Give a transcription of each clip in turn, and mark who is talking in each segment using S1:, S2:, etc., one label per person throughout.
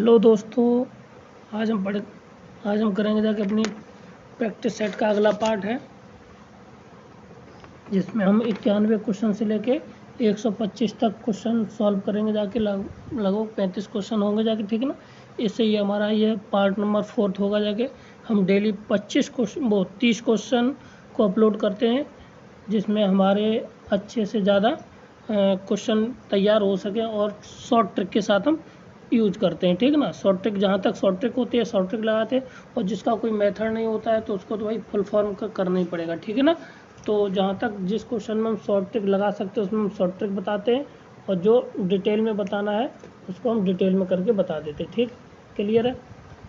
S1: Hello दोस्तों, आज हम करेंगे जाके अपनी प्रैक्टिस सेट का अगला पार्ट है, जिसमें हम 91 क्वेश्चन से लेके 125 तक क्वेश्चन सॉल्व करेंगे जाके। लगभग 35 क्वेश्चन होंगे जाके, ठीक है ना। इससे ये हमारा ये पार्ट नंबर 4 होगा जाके। हम डेली 30 क्वेश्चन को अपलोड करते हैं, जिसमें हमारे अच्छे से ज़्यादा क्वेश्चन तैयार हो सके और शॉर्ट ट्रिक के साथ हम यूज करते हैं, ठीक है ना। शॉर्ट ट्रिक, जहाँ तक शॉर्ट ट्रिक होती है शॉर्ट ट्रिक लगाते हैं, और जिसका कोई मेथड नहीं होता है तो उसको तो भाई फुल फॉर्म का करना ही पड़ेगा, ठीक है ना। तो जहाँ तक जिस क्वेश्चन में हम शॉर्ट ट्रिक लगा सकते हैं उसमें हम शॉर्ट ट्रिक बताते हैं, और जो डिटेल में बताना है उसको हम डिटेल में करके बता देते हैं, ठीक। क्लियर है।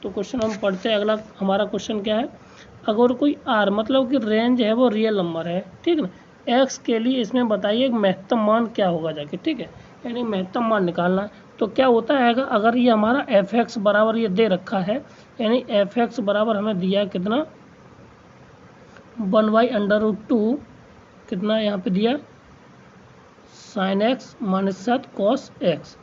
S1: तो क्वेश्चन हम पढ़ते हैं। अगला हमारा क्वेश्चन क्या है, अगर कोई आर मतलब कि रेंज है वो रियल नंबर है, ठीक है ना। एक्स के लिए इसमें बताइए महत्तम मान क्या होगा जाके, ठीक है। यानी महत्तम मान निकालना है। तो क्या होता है अगर ये हमारा एफ एक्स बराबर ये दे रखा है, यानी एफ एक्स बराबर हमें दिया है कितना 1/√2, कितना यहाँ पे दिया साइन एक्स -7 कॉस एक्स,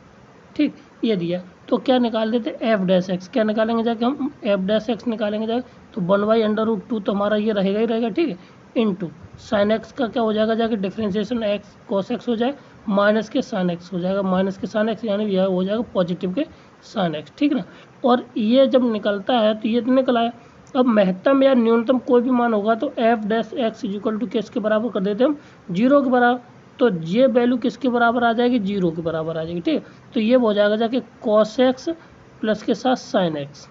S1: ठीक, ये दिया। तो क्या निकाल देते एफ डैश एक्स। क्या निकालेंगे जाके हम एफ डैश एक्स निकालेंगे जाके, तो 1/√2 तो हमारा ये रहेगा ही रहेगा, ठीक है। इनटू साइन एक्स का क्या हो जाएगा जाके डिफ्रेंशिएशन एक्स कॉस एक्स हो जाए, माइनस के साइन एक्स हो जाएगा, माइनस के साइन एक्स यानी यह हो जाएगा पॉजिटिव के साइन एक्स, ठीक ना। और ये जब निकलता है तो ये तो निकल आया। अब महत्तम या न्यूनतम कोई भी मान होगा तो f dash x equal to किसके बराबर कर देते हम, 0 के बराबर। तो ये वैल्यू किसके बराबर आ जाएगी, 0 के बराबर आ जाएगी, ठीक। तो ये हो जाएगा जाके कॉस एक्स प्लस के साथ साइन एक्स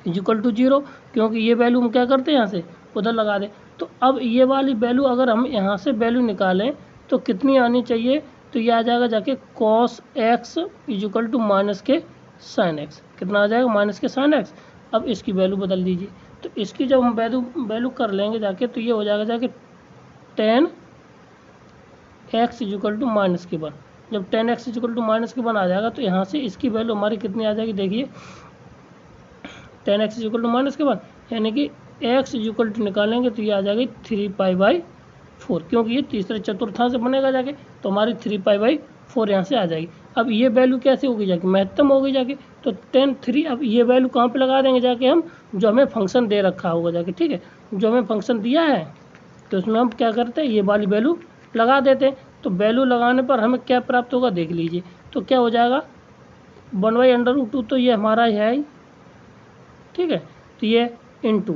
S1: इक्वल टू 0, क्योंकि ये वैल्यू हम क्या करते हैं यहाँ से उधर लगा दें। तो अब ये वाली वैल्यू अगर हम यहाँ से वैल्यू निकालें तो कितनी आनी चाहिए, तो ये आ जाएगा जाके cos x equal to minus के साइन एक्स। कितना आ जाएगा, माइनस के साइन एक्स। अब इसकी वैल्यू बदल दीजिए, तो इसकी जब हम वैल्यू कर लेंगे जाके, तो ये हो जाएगा जाके 10 एक्स इक्वल टू माइनस के 1। जब 10 एक्स इक्वल टू माइनस के 1 आ जाएगा तो यहाँ से इसकी वैल्यू हमारी कितनी आ जाएगी, देखिए 10 एक्स इक्वल टू माइनस के 1, यानी कि एक्स इक्वल टू निकालेंगे तो ये आ जाएगी 3π/4, क्योंकि ये तीसरे चतुर्थांश से बनेगा जाके, तो हमारी 3π/4 यहाँ से आ जाएगी। अब ये वैल्यू कैसे होगी जाके, महत्तम होगी जाके, तो 10 3। अब ये वैल्यू कहाँ पे लगा देंगे जाके हम, जो हमें फंक्शन दे रखा होगा जाके, ठीक है। जो हमें फंक्शन दिया है तो उसमें हम क्या करते हैं, ये वाली वैल्यू लगा देते हैं। तो वैल्यू लगाने पर हमें क्या प्राप्त होगा देख लीजिए। तो क्या हो जाएगा 1/√2, तो ये हमारा है ही, ठीक है। तो ये इनटू,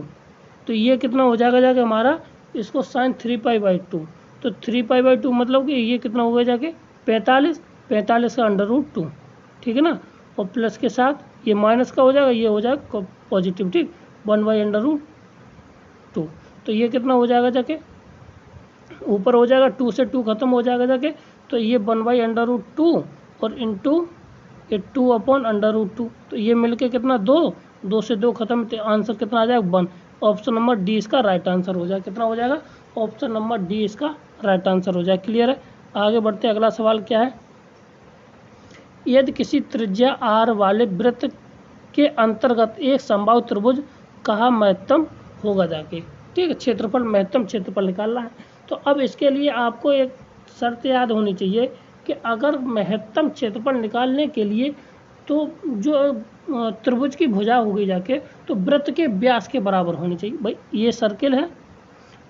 S1: तो ये कितना हो जाएगा जाके हमारा, इसको साइन 3π/2। तो 3π/2 मतलब कि ये कितना होगा जाके 45 का √2, ठीक है ना। और प्लस के साथ ये माइनस का हो जाएगा, ये हो जाएगा पॉजिटिव, ठीक, 1/√2। तो ये कितना हो जाएगा जाके ऊपर हो जाएगा, 2 से 2 खत्म हो जाएगा जाके, तो ये 1/√2 और इंटू ये 2/√2। तो ये मिलके कितना 2 से 2 खत्म, तो आंसर कितना आ जाएगा 1। ऑप्शन नंबर डी इसका राइट आंसर हो जाएगा। कितना हो जाएगा, ऑप्शन नंबर डी इसका राइट आंसर हो जाएगा। क्लियर है। आगे बढ़ते हैं। अगला सवाल क्या है, यदि किसी त्रिज्या आर वाले वृत्त के अंतर्गत एक समबाहु त्रिभुज कहाँ महत्तम होगा जाके, ठीक है। क्षेत्रफल, महत्तम क्षेत्रफल निकालना है। तो अब इसके लिए आपको एक शर्त याद होनी चाहिए कि अगर महत्तम क्षेत्रफल निकालने के लिए तो जो त्रिभुज की भुजा होगी जाके, तो वृत्त के व्यास के बराबर होनी चाहिए। भाई ये सर्किल है,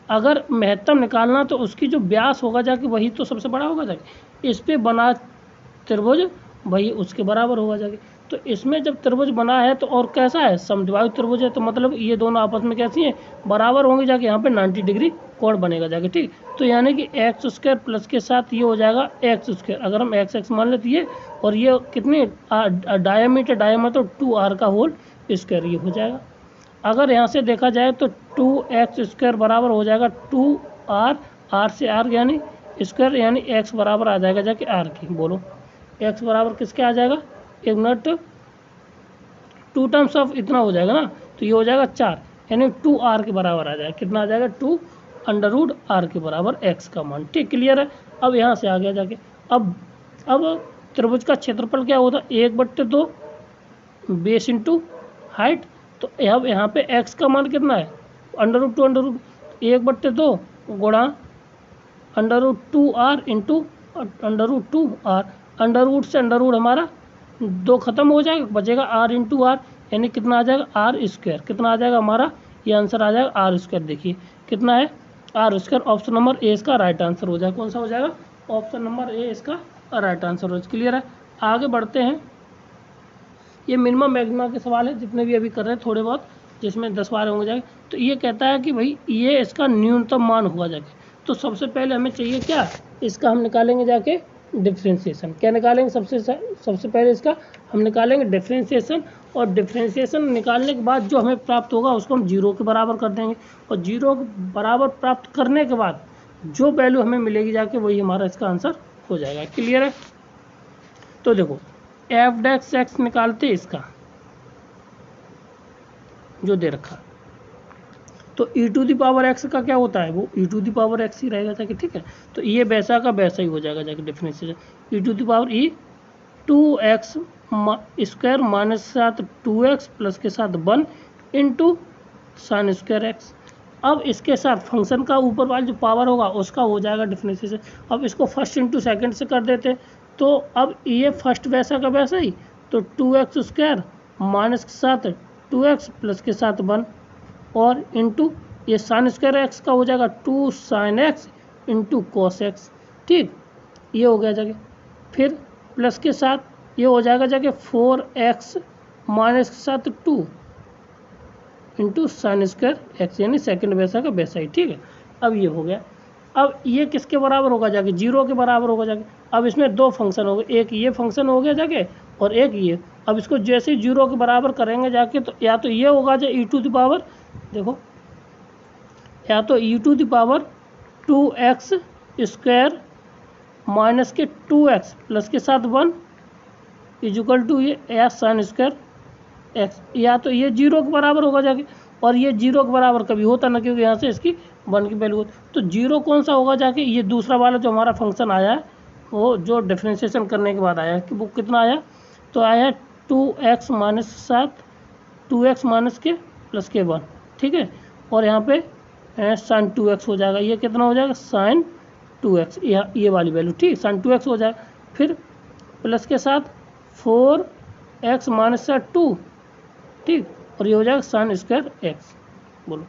S1: अगर महत्तम निकालना तो उसकी जो व्यास होगा जाके वही तो सबसे बड़ा होगा जाके। इस पे बना त्रिभुज वही उसके बराबर होगा जाके। तो इसमें जब त्रिभुज बना है तो और कैसा है, समद्विबाहु त्रिभुज है, तो मतलब ये दोनों आपस में कैसी हैं, बराबर होंगे जाके। यहाँ पे 90 डिग्री कोण बनेगा जाके, ठीक। तो यानी कि एक्स स्क्वायर प्लस के साथ ये हो जाएगा एक्स स्क्वायर। अगर हम एक्स एक्स मान लेते ये, और ये कितनी डायमीटर 2r का होल स्क्वायर ये हो जाएगा। अगर यहाँ से देखा जाए तो 2x² बराबर हो जाएगा 2r, r से r यानी स्क्वायर, यानी x बराबर आ जाएगा जाके r की। बोलो x बराबर किसके आ जाएगा, 1 मिनट 2 टर्म्स ऑफ इतना हो जाएगा ना, तो ये हो जाएगा 4, यानी 2r के बराबर आ जाएगा। कितना आ जाएगा 2√r के बराबर x का मान, ठीक। क्लियर है। अब यहाँ से आ गया जाके, अब त्रिभुज का क्षेत्रफल क्या होता है, 1/2 बेस इंटू हाइट। तो अब यहाँ पे x का मान कितना है, √2 1/2 गुणा √2r into √2r। Under root से अंडर रूट हमारा 2 खत्म हो जाएगा, बचेगा आर इंटू आर, यानी कितना आ जाएगा आर स्क्वायर। कितना आ जाएगा हमारा, ये आंसर आ जाएगा आर स्क्वायर। देखिए कितना है r square. Option number A इसका राइट आंसर हो जाएगा। कौन सा हो जाएगा, ऑप्शन नंबर ए इसका राइट आंसर हो जाएगा। क्लियर है, आगे बढ़ते हैं। ये मिनिमम मैक्सिमम के सवाल है जितने भी अभी कर रहे हैं थोड़े बहुत, जिसमें 10 बार हो जाएगा। तो ये कहता है कि भाई ये इसका न्यूनतम मान हुआ जाके, तो सबसे पहले हमें चाहिए क्या, इसका हम निकालेंगे जाके डिफ्रेंशिएशन। क्या निकालेंगे, सबसे पहले इसका हम निकालेंगे डिफ्रेंशिएशन, और डिफ्रेंशिएशन निकालने के बाद जो हमें प्राप्त होगा उसको हम 0 के बराबर कर देंगे, और 0 के बराबर प्राप्त करने के बाद जो वैल्यू हमें मिलेगी जाके वही हमारा इसका आंसर हो जाएगा। क्लियर है, तो देखो एफ डैक्स एक्स निकालते इसका जो दे रखा, तो ई टू दी पावर एक्स का क्या होता है, वो ई टू दी पावर एक्स ही रहेगा जाके। ठीक है, तो ये वैसा का वैसा ही हो जाएगा जाके differentiation. E to the power e 2x square minus साथ 2x प्लस के साथ 1 इंटू साइन स्क्वायर एक्स। अब इसके साथ फंक्शन का ऊपर वाला जो पावर होगा उसका हो जाएगा डिफरेंशिएशन। अब इसको फर्स्ट इंटू सेकेंड से कर देते, तो अब ये फर्स्ट वैसा का वैसा ही, तो 2x स्क्वायर माइनस के साथ 2x प्लस के साथ 1 और इंटू ये साइन स्क्वायर एक्स का हो जाएगा 2 sine x into cos x. ठीक, ये हो गया जाके, फिर प्लस के साथ ये हो जाएगा जाके 4x माइनस के साथ 2 इंटू साइन स्क्वायर एक्स, यानी सेकंड वैसा का वैसा ही। ठीक है, अब ये हो गया। अब ये किसके बराबर होगा जाके, 0 के बराबर होगा जाके। अब इसमें 2 फंक्शन हो गए, एक ये फंक्शन हो गया जाके और एक ये। अब इसको जैसे ही 0 के बराबर करेंगे जाके, तो या तो ये होगा जो ई टू द पावर, देखो या तो ई to the power 2x square minus के 2x प्लस के साथ 1 इजुकल टू ये एस साइन स्क्वायर एक्स, या तो ये 0 के बराबर होगा जाके, और ये 0 के बराबर कभी होता ना, क्योंकि यहाँ से इसकी 1 की वैल्यू होती। तो 0 कौन सा होगा जाके, ये दूसरा वाला जो हमारा फंक्शन आया है वो जो डिफरेंशिएशन करने के बाद आया है, कि वो कितना आया, तो आया है 2x माइनस के साथ 2x माइनस के प्लस के 1। ठीक है, और यहाँ पे साइन 2x हो जाएगा, ये कितना हो जाएगा साइन 2x, ये वाली वैल्यू। ठीक, साइन 2x हो जाएगा, फिर प्लस के साथ 4x माइनस से 2। ठीक, और ये हो जाएगा साइन स्क्वायर एक्स। बोलो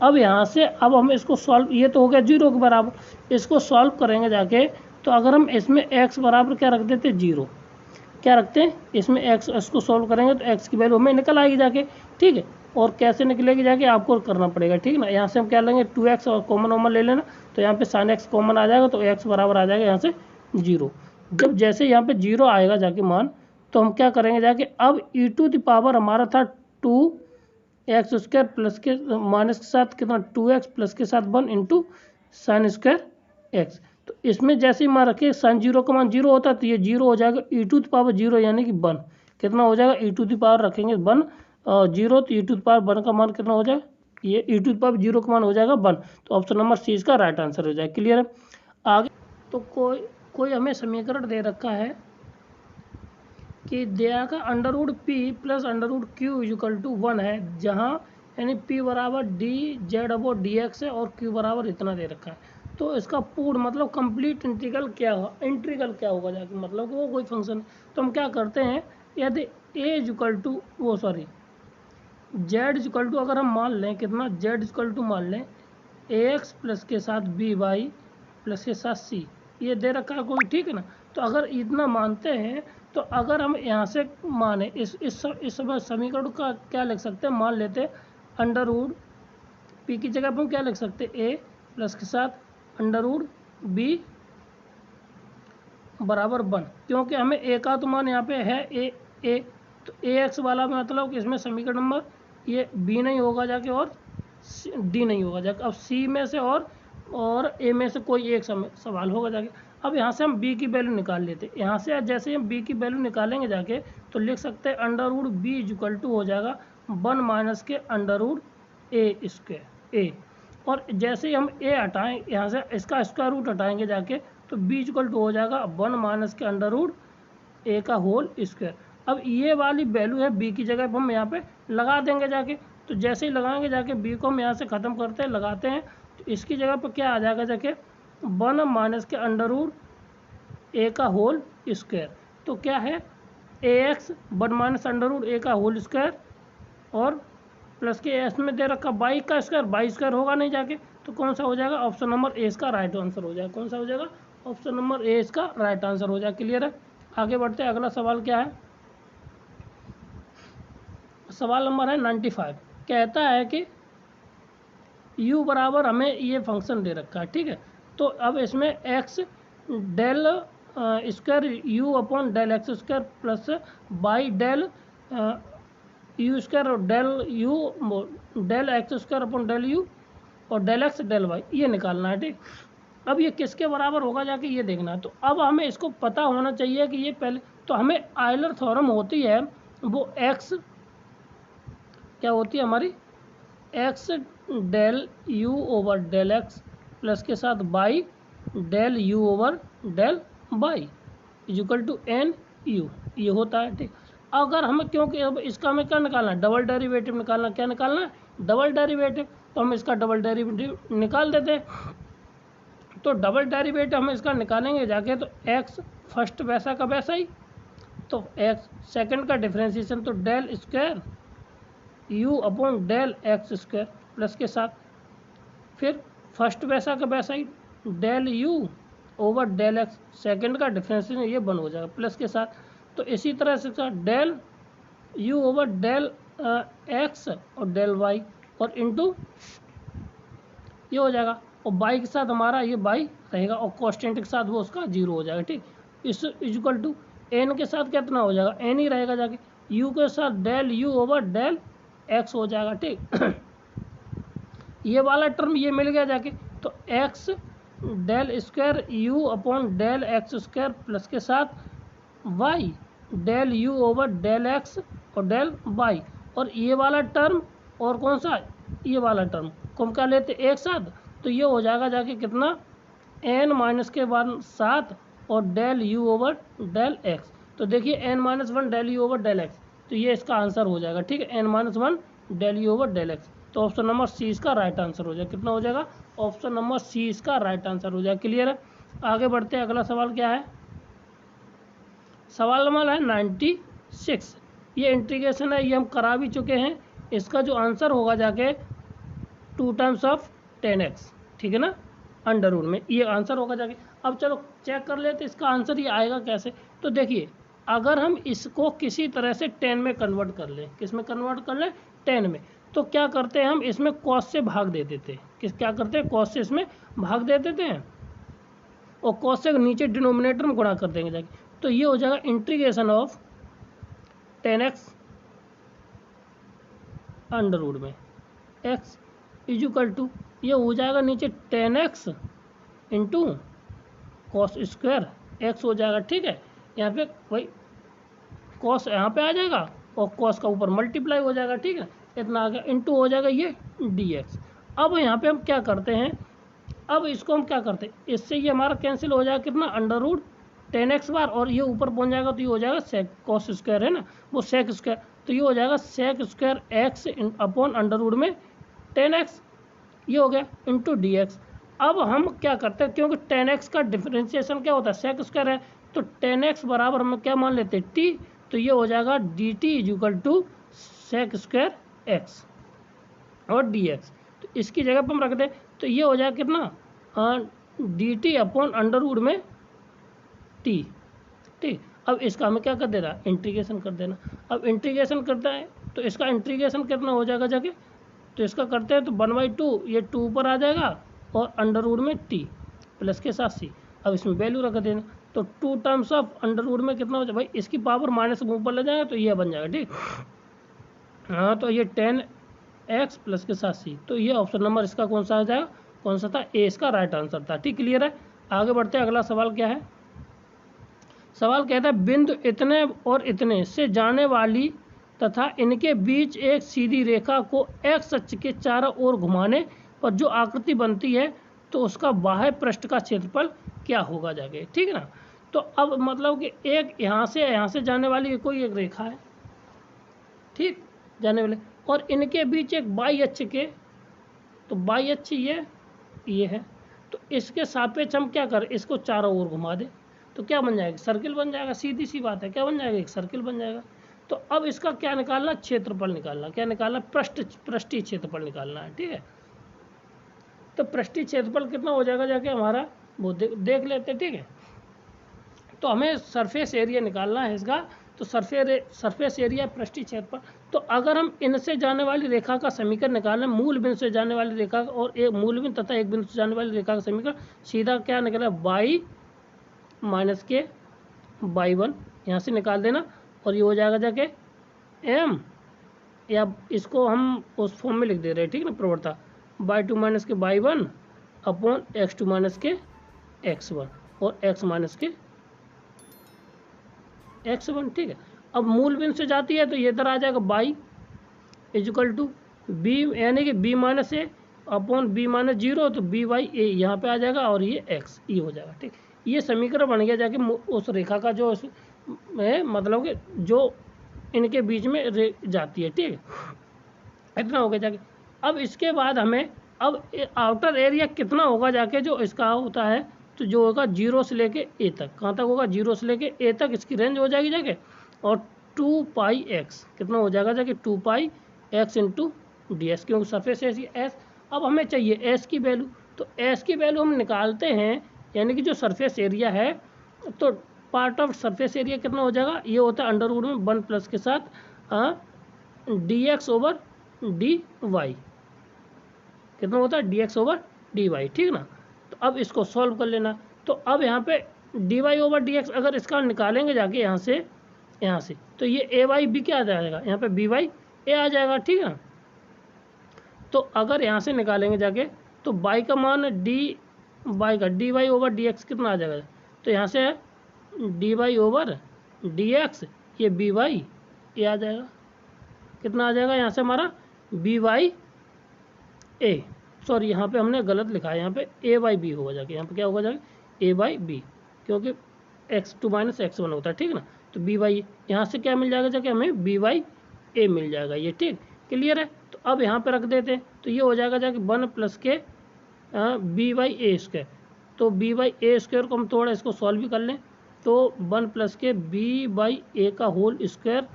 S1: अब यहाँ से, अब हम इसको सॉल्व, ये तो हो गया 0 के बराबर, इसको सॉल्व करेंगे जाके, तो अगर हम इसमें x बराबर क्या रख देते 0, क्या रखते हैं इसमें x, इसको सॉल्व करेंगे तो x की वैल्यू हमें निकल आएगी जाके। ठीक है, और कैसे निकलेगी जाके आपको करना पड़ेगा। ठीक है ना, यहाँ से हम क्या लेंगे 2x और कॉमन वॉमन ले लेना, तो यहाँ पे साइन x कॉमन आ जाएगा, तो x बराबर आ जाएगा यहाँ से 0। जब जैसे यहाँ पे 0 आएगा जाके मान, तो हम क्या करेंगे जाके, अब ई टू द पावर हमारा था 2x स्क्वायर प्लस के माइनस के साथ कितना 2x प्लस के साथ 1 इंटू साइन स्क्वायर एक्स। तो इसमें जैसे ही मान रखे साइन 0 का मान 0 होता है, तो ये 0 हो जाएगा ई टू द पावर 0 यानी कि 1। कितना हो जाएगा ई टू द पावर रखेंगे 1 0, तो ई टू द पावर 1 का मान कितना हो जाएगा, ये ई टू द पावर 0 का मान हो जाएगा 1। तो ऑप्शन नंबर सी इसका राइट आंसर हो जाएगा। क्लियर है, आगे तो कोई हमें समीकरण दे रखा है कि दिया का under root p plus under root q equal to 1 है, जहाँ यानी पी बराबर d z upon d x है और क्यू बराबर इतना दे रखा है। तो इसका पूर्ण मतलब कंप्लीट इंटीग्रल क्या होगा, इंटीग्रल क्या होगा जाके, मतलब वो कोई फंक्शन। तो हम क्या करते हैं, यदि ए इक्वल टू वो सॉरी जेड इक्वल टू, अगर हम मान लें कितना जेड इक्वल टू मान लें ए एक्स प्लस के साथ बी वाई प्लस के साथ सी, ये दे रखा है कोई। ठीक है ना, तो अगर इतना मानते हैं, तो अगर हम यहाँ से माने इस समीकरण का क्या लिख सकते हैं, मान लेते अंडर रूट पी की जगह पर हम क्या लिख सकते हैं, ए प्लस के साथ अंडर रूट बी बराबर 1, क्योंकि हमें ए का तो मान यहाँ पे है ए, तो ए एक्स वाला मतलब कि इसमें समीकरण नंबर ये बी नहीं होगा जाके और डी नहीं होगा जाके। अब सी में से और ए में से कोई एक सवाल होगा जाके। अब यहाँ से हम b की वैल्यू निकाल लेते, यहाँ से जैसे हम b की वैल्यू निकालेंगे जाके, तो लिख सकते हैं under root b equal to हो जाएगा 1 माइनस के under root a square a, और जैसे ही हम a हटाएँ यहाँ से, इसका स्क्वायर रूट हटाएंगे जाके, तो b इक्वल टू हो जाएगा 1 माइनस के अंडर रूट ए का होल स्क्वायर। अब ये वाली वैल्यू है b की जगह पर हम यहाँ पे लगा देंगे जाके, तो जैसे ही लगाएंगे जाके b को हम यहाँ से ख़त्म करते हैं, लगाते हैं, तो इसकी जगह पर क्या आ जाएगा जाके 1 माइनस के अंडर रूट ए का होल स्क्वायर। तो क्या है A x one minus under root A का होल स्क्वायर और प्लस के एस में दे रखा बाई का स्क्वायर, बाई स्क्वायर होगा नहीं जाके, तो कौन सा हो जाएगा? ऑप्शन नंबर ए इसका राइट आंसर हो जाएगा। कौन सा हो जाएगा? ऑप्शन नंबर ए इसका राइट आंसर हो जाएगा। क्लियर है? आगे बढ़ते हैं, अगला सवाल क्या है? सवाल नंबर है 95। कहता है कि u बराबर हमें ये फंक्शन दे रखा है, ठीक है। तो अब इसमें x del square u upon del x square plus by del u square और del x square upon del u और डेल एक्स डेल वाई, ये निकालना है, ठीक। अब ये किसके बराबर होगा जाके ये देखना है। तो अब हमें इसको पता होना चाहिए कि ये पहले तो हमें आयलर थ्योरम होती है वो x क्या होती है हमारी, x del u over del x plus के साथ y del u over del y equal to n u, ये होता है, ठीक। अगर हमें क्योंकि अब इसका हमें क्या निकालना है? डबल डेरिवेटिव निकालना। क्या निकालना है? Double derivative. तो हम इसका डबल डेरिवेटिव निकाल देते हैं। तो डबल डेरिवेटिव हम इसका निकालेंगे जाके तो x फर्स्ट वैसा का वैसा ही, तो x सेकंड का डिफरेंशिएशन तो del square u upon del x square plus के साथ फिर फर्स्ट वैसा का वैसा ही del u over del x, second का डिफरेंशिएशन ये बन हो जाएगा प्लस के साथ। तो इसी तरह से del u over del x और डेल वाई और इनटू ये हो जाएगा, और बाई के साथ हमारा ये बाई रहेगा और कांस्टेंट के साथ वो उसका जीरो हो जाएगा, ठीक। इस इक्वल टू एन के साथ कितना हो जाएगा? एन ही रहेगा जाके, यू के साथ del u over del x हो जाएगा, ठीक। ये वाला टर्म ये मिल गया जाके, तो x del square u upon del x square plus के साथ y del u over del x और डेल वाई, और ये वाला टर्म और कौन सा ये वाला टर्म को हम क्या लेते एक साथ, तो ये हो जाएगा जाके कितना n माइनस के बाद 7 और del u over del x। तो देखिए n minus 1 del u over del x, तो ये इसका आंसर हो जाएगा, ठीक है। n minus 1 del u over del x, तो ऑप्शन नंबर सी इसका राइट आंसर हो जाएगा। कितना हो जाएगा? ऑप्शन नंबर सी इसका राइट आंसर हो जाएगा। क्लियर है? आगे बढ़ते हैं, अगला सवाल क्या है? सवाल नंबर है 96। ये इंटीग्रेशन है, ये हम करा भी चुके हैं। इसका जो आंसर होगा जाके 2 टाइम्स ऑफ 10x, ठीक है ना, अंडर रूट में, ये आंसर होगा जाके। अब चलो चेक कर लेते इसका आंसर ये आएगा कैसे। तो देखिए अगर हम इसको किसी तरह से 10 में कन्वर्ट कर लें, किस में कन्वर्ट कर लें? 10 में। तो क्या करते हैं हम इसमें कॉस से भाग दे देते हैं। क्या करते हैं? कॉस से इसमें भाग दे देते हैं और कॉस से नीचे डिनोमिनेटर में गुणा कर देंगे जाके। तो ये हो जाएगा integration of 10x under root में x इक्वल टू ये हो जाएगा नीचे 10x into cos square x हो जाएगा, ठीक है। यहाँ पे वही कॉस यहाँ पे आ जाएगा और कॉस का ऊपर मल्टीप्लाई हो जाएगा, ठीक है। इतना आ गया, इंटू हो जाएगा ये dx। अब यहाँ पे हम क्या करते हैं? अब इसको हम क्या करते हैं? इससे ये हमारा कैंसिल हो जाएगा, कितना अंडर रूट 10x बार, और ये ऊपर पहुँच जाएगा तो ये हो जाएगा सेक कॉस स्क्वायर है ना, वो सेक स्क्वायर, तो ये हो जाएगा sec square x upon under root में 10x, ये हो गया इंटू dx। अब हम क्या करते हैं, क्योंकि 10x का डिफरेंशिएशन क्या होता है? सेक स्क्वायर है, तो 10x बराबर हम क्या मान लेते हैं? t, तो ये हो जाएगा dt equal to sec square x और dx। तो इसकी जगह पर हम रख दें तो ये हो जाएगा कितना dt अपॉन अंडर रूट में t, ठीक। अब इसका हमें क्या कर देना? इंटीग्रेशन कर देना। अब इंटीग्रेशन करता है तो इसका इंटीग्रेशन कितना हो जाएगा जाके, तो इसका करते हैं तो 1/2 ये 2 ऊपर आ जाएगा और अंडर रूट में t प्लस के साथ c। अब इसमें वैल्यू रख देना, तो 2 टाइम्स ऑफ अंडर रूट में कितना हो जाएगा भाई, इसकी पावर माइनस ऊपर ले जाएगा तो ये बन जाएगा, ठीक। हाँ, तो ये 10x प्लस के साथ c, तो ये ऑप्शन नंबर इसका कौन सा आ जाएगा? कौन सा था? ए इसका राइट आंसर था, ठीक। क्लियर है? आगे बढ़ते हैं, अगला सवाल क्या है? सवाल कहता है बिंदु इतने और इतने से जाने वाली तथा इनके बीच एक सीधी रेखा को x अक्ष के चारों ओर घुमाने पर जो आकृति बनती है तो उसका बाह्य पृष्ठ का क्षेत्रफल क्या होगा जाके, ठीक है ना। तो अब मतलब कि एक यहाँ से जाने वाली कोई एक रेखा है, ठीक, जाने वाले, और इनके बीच एक बाह्य अक्ष के, तो बाह्य अक्ष ये है, तो इसके सापेक्ष हम क्या करें? इसको चारों ओर घुमा दें, तो क्या बन जाएगा, सर्किल बन जाएगा, सीधी सी बात है, क्या बन जाएगा, एक सर्किल बन जाएगा। तो अब इसका क्या निकालना, क्षेत्रफल निकालना, क्या निकालना, पृष्ठीय क्षेत्रफल निकालना है, ठीक है। तो पृष्ठीय क्षेत्रफल कितना हो जाएगा जाके हमारा, वो देख लेते हैं, ठीक है। तो हमें सरफेस एरिया निकालना है इसका, तो सरफेस एरिया पृष्ठीय क्षेत्रफल। तो अगर हम इनसे जाने वाली रेखा का समीकरण निकालें, मूल बिंदु से जाने वाली रेखा और एक मूल बिंदु तथा एक बिंदु से जाने वाली रेखा का समीकरण, सीधा क्या निकला, y माइनस के y1 यहाँ से निकाल देना, और ये हो जाएगा जाके m, या इसको हम उस फॉर्म में लिख दे रहे हैं, ठीक है ना, प्रवणता y2 माइनस के y1 अपॉन x2 माइनस के x1 और x माइनस के x1, ठीक है। अब मूल बिंदु से जाती है तो ये इधर आ जाएगा y इजिकल टू बी, यानी कि b माइनस ए अपॉन बी माइनस 0, तो बी वाई ए यहाँ पे आ जाएगा और ये x ये हो जाएगा, ठीक। ये समीकरण बन गया जाके उस रेखा का जो है, मतलब कि जो इनके बीच में जाती है, ठीक है। इतना हो गया जाके। अब इसके बाद हमें अब आउटर एरिया कितना होगा जाके जो इसका होता है, तो जो होगा 0 से लेके a तक, कहाँ तक होगा, 0 से लेके a तक इसकी रेंज हो जाएगी जाके, और 2 पाई x कितना हो जाएगा जाके, 2 पाई x इंटू डी एस, क्योंकि सरफेस एरिया s। अब हमें चाहिए s की वैल्यू, तो s की वैल्यू हम निकालते हैं, यानी कि जो सरफेस एरिया है, तो पार्ट ऑफ सरफेस एरिया कितना हो जाएगा, ये होता है अंडर रूट में 1 प्लस के साथ d x over d y, कितना होता है, d x over d y, ठीक ना। तो अब इसको सॉल्व कर लेना। तो अब यहाँ पे d y over d x अगर इसका निकालेंगे जाके यहाँ से, तो ये ए वाई बी क्या आ जाएगा, यहाँ पे बी वाई ए आ जाएगा, ठीक है। तो अगर यहाँ से निकालेंगे जाके, तो बाई का मान डी वाई का d y over d x कितना आ जाएगा, तो यहाँ से d y over d x, ये बी वाई ए आ जाएगा, कितना आ जाएगा यहाँ से हमारा बी वाई ए, सॉरी यहाँ पे हमने गलत लिखा है, यहाँ पे ए बाई बी होगा जाके, यहाँ पे क्या होगा जाके ए बाई बी, क्योंकि x2 माइनस x1 होता है, ठीक ना। तो बी वाई यहाँ से क्या मिल जाएगा जाके, हमें बी वाई ए मिल जाएगा, ये ठीक क्लियर है। तो अब यहाँ पे रख देते हैं, तो ये हो जाएगा जाके 1 प्लस के बी वाई ए स्क्वायर, तो बी वाई ए स्क्वायर को हम थोड़ा इसको सॉल्व भी कर लें, तो 1 प्लस के बी बाई ए का होल स्क्वायर,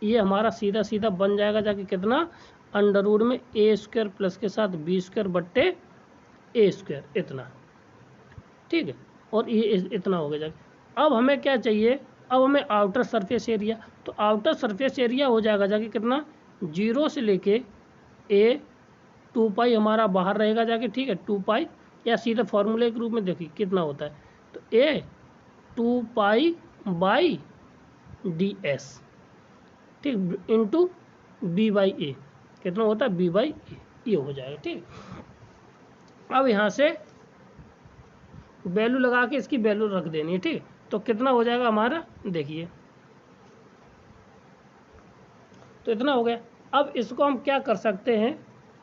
S1: ये हमारा सीधा सीधा बन जाएगा जाके कितना, अंडर रूट में ए स्क्वायर प्लस के साथ बी स्क्वायर बट्टे ए स्क्वायर, इतना, ठीक है। और ये इतना हो गया जाके। अब हमें क्या चाहिए, अब हमें आउटर सरफेस एरिया, तो आउटर सरफेस एरिया हो जाएगा जाके कितना, 0 से लेके ए 2 पाई हमारा बाहर रहेगा जाके, ठीक है, 2 पाई, या सीधे फॉर्मूले के रूप में देखिए कितना होता है, तो ए 2 पाई बाई डी एस, ठीक, इंटू बी बाई ए, कितना होता है बी बाई ए, ये हो जाएगा, ठीक। अब यहाँ से वैल्यू लगा के इसकी वैल्यू रख देनी है, ठीक। तो कितना हो जाएगा हमारा, देखिए, तो इतना हो गया। अब इसको हम क्या कर सकते हैं,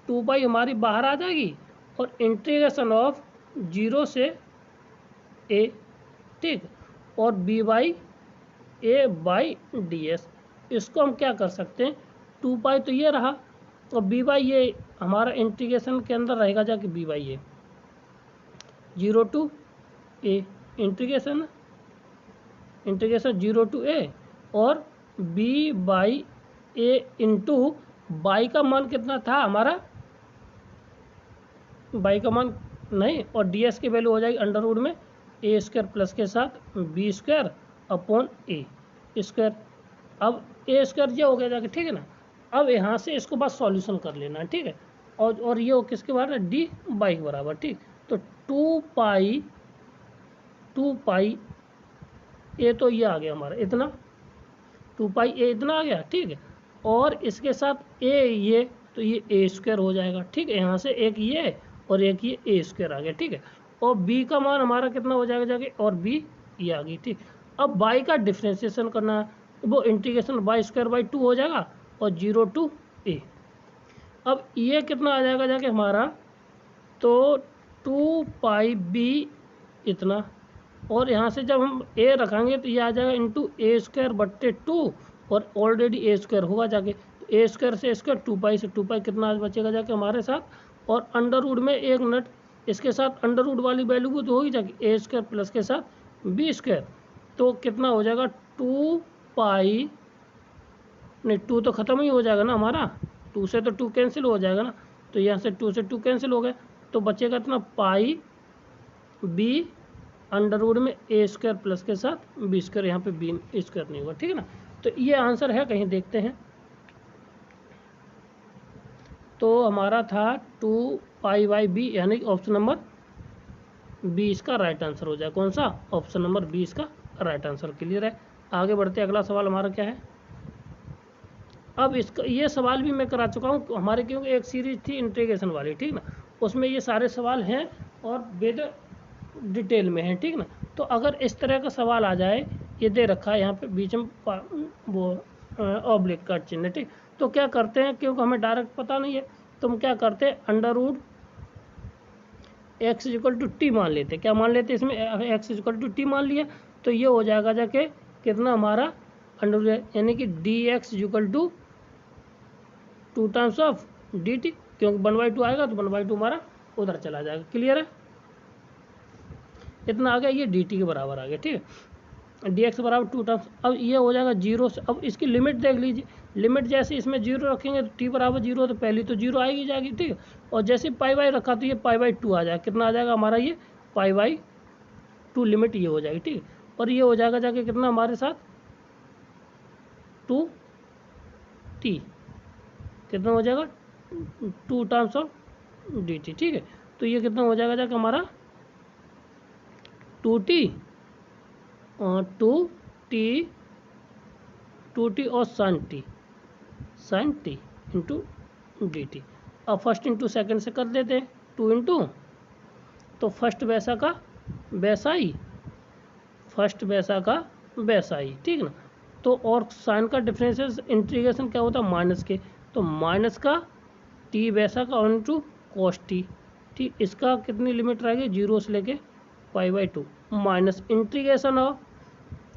S1: 2 पाई हमारी बाहर आ जाएगी, और इंटीग्रेशन ऑफ 0 से ए, ठीक, और b by a by d s, इसको हम क्या कर सकते हैं, 2 पाई तो ये रहा, और बी बाई ये हमारा इंटीग्रेशन के अंदर रहेगा जाके, b by a 0 to a, integration 0 to a, और b by a into by का मान कितना था हमारा, बाई का मान नहीं, और डी एस की वैल्यू हो जाएगी अंडर रूट में ए स्क्वायर प्लस के साथ बी स्क्वायर अपॉन ए स्क्वायर। अब ए स्क्वायर ये हो गया जाके, ठीक है ना। अब यहाँ से इसको बस सॉल्यूशन कर लेना है, ठीक है, और ये किसके बराबर है, डी बाई के बराबर, ठीक। तो 2 पाई ए, तो ये आ गया हमारा इतना, 2 पाई ए इतना आ गया, ठीक है, और इसके साथ ए ये, तो ये ए स्क्वायर हो जाएगा, ठीक है, यहाँ से एक ये और एक ये ए स्क्वायर आ गया, ठीक है। और बी का मान हमारा कितना हो जाएगा जाके, और बी ये आ गई, ठीक। अब बाई का डिफ्रेंशिएशन करना है, वो इंटीग्रेशन बाई स्क्वायर बाई 2 हो जाएगा, और 0 टू ए। अब ये कितना आ जाएगा जाके हमारा, तो 2 पाई बी इतना, और यहाँ से जब हम ए रखेंगे तो ये आ जाएगा इंटू ए स्क्वायर बट्टे 2, और ऑलरेडी ए स्क्वायर होगा जाके, तो ए स्क्वायर से स्क्वायर 2 पाई से 2 पाई कितना बचेगा जाके हमारे साथ, और अंडर रूट में एक मिनट इसके साथ अंडर रूट वाली वैल्यू को तो होगी जाके ए स्क्वायर प्लस के साथ बी स्क्वायर, तो कितना हो जाएगा 2 पाई, नहीं 2 तो ख़त्म ही हो जाएगा ना हमारा, 2 से तो 2 कैंसिल हो जाएगा ना, तो यहाँ से 2 से 2 कैंसिल हो गया, तो बचेगा इतना पाई बी अंडर रूट में ए स्क्वायर प्लस के साथ बी स्क्वायर, यहाँ पे बी स्क्वायर नहीं होगा, ठीक है ना। तो ये आंसर है, कहीं देखते हैं। तो हमारा था 2 पाई बाई बी, यानी ऑप्शन नंबर बी इसका राइट आंसर हो जाए। कौन सा? ऑप्शन नंबर बी इसका राइट आंसर। क्लियर है। आगे बढ़ते, अगला सवाल हमारा क्या है। अब इसका ये सवाल भी मैं करा चुका हूँ हमारे, क्योंकि एक सीरीज थी इंटीग्रेशन वाली, ठीक ना, उसमें ये सारे सवाल हैं और विद डिटेल में हैं, ठीक ना। तो अगर इस तरह का सवाल आ जाए, ये दे रखा है यहाँ पे बीच में वो ऑब्लिक का चिन्ह, ठीक, तो क्या करते हैं, क्योंकि हमें डायरेक्ट पता नहीं है, तो हम क्या करते हैं, under root x equal to t मान लेते। क्या मान लेते? इसमें एक्स इक्वल टू टी मान लिया, तो ये हो जाएगा जाके कितना हमारा अंडर, यानी कि d x equal to 2 times of d t, क्योंकि 1/2 आएगा तो 1/2 हमारा उधर चला जाएगा। क्लियर है। इतना आ गया, ये डी टी के बराबर आ गया, ठीक है, डी एक्स बराबर 2 टाइम्स। अब ये हो जाएगा 0 से, अब इसकी लिमिट देख लीजिए, लिमिट जैसे इसमें 0 रखेंगे तो टी बराबर 0, तो पहली तो 0 आएगी जाएगी, ठीक है, और जैसे पाई बाई रखा तो ये पाई/2 आ जाएगा। कितना आ जाएगा हमारा, ये पाई/2 लिमिट ये हो जाएगी, ठीक है, और ये हो जाएगा जाके कितना हमारे साथ 2t, कितना हो जाएगा 2 टाइम्स ऑफ डी टी, ठीक है, तो ये कितना हो जाएगा जाके हमारा 2t, 2t और sine t into d t. अब फर्स्ट इंटू सेकेंड से कर देते हैं, 2 इंटू, तो फर्स्ट वैसा का वैसा ही, फर्स्ट वैसा का वैसा ही, ठीक ना। तो और साइन का डिफरेंशियल इंटीग्रेशन क्या होता है, माइनस के, तो माइनस का टी वैसा का और इंटू कॉस टी, ठीक, इसका कितनी लिमिट रहेगी 0 से लेके पाई/2 माइनस इंटीग्रेशन ऑफ,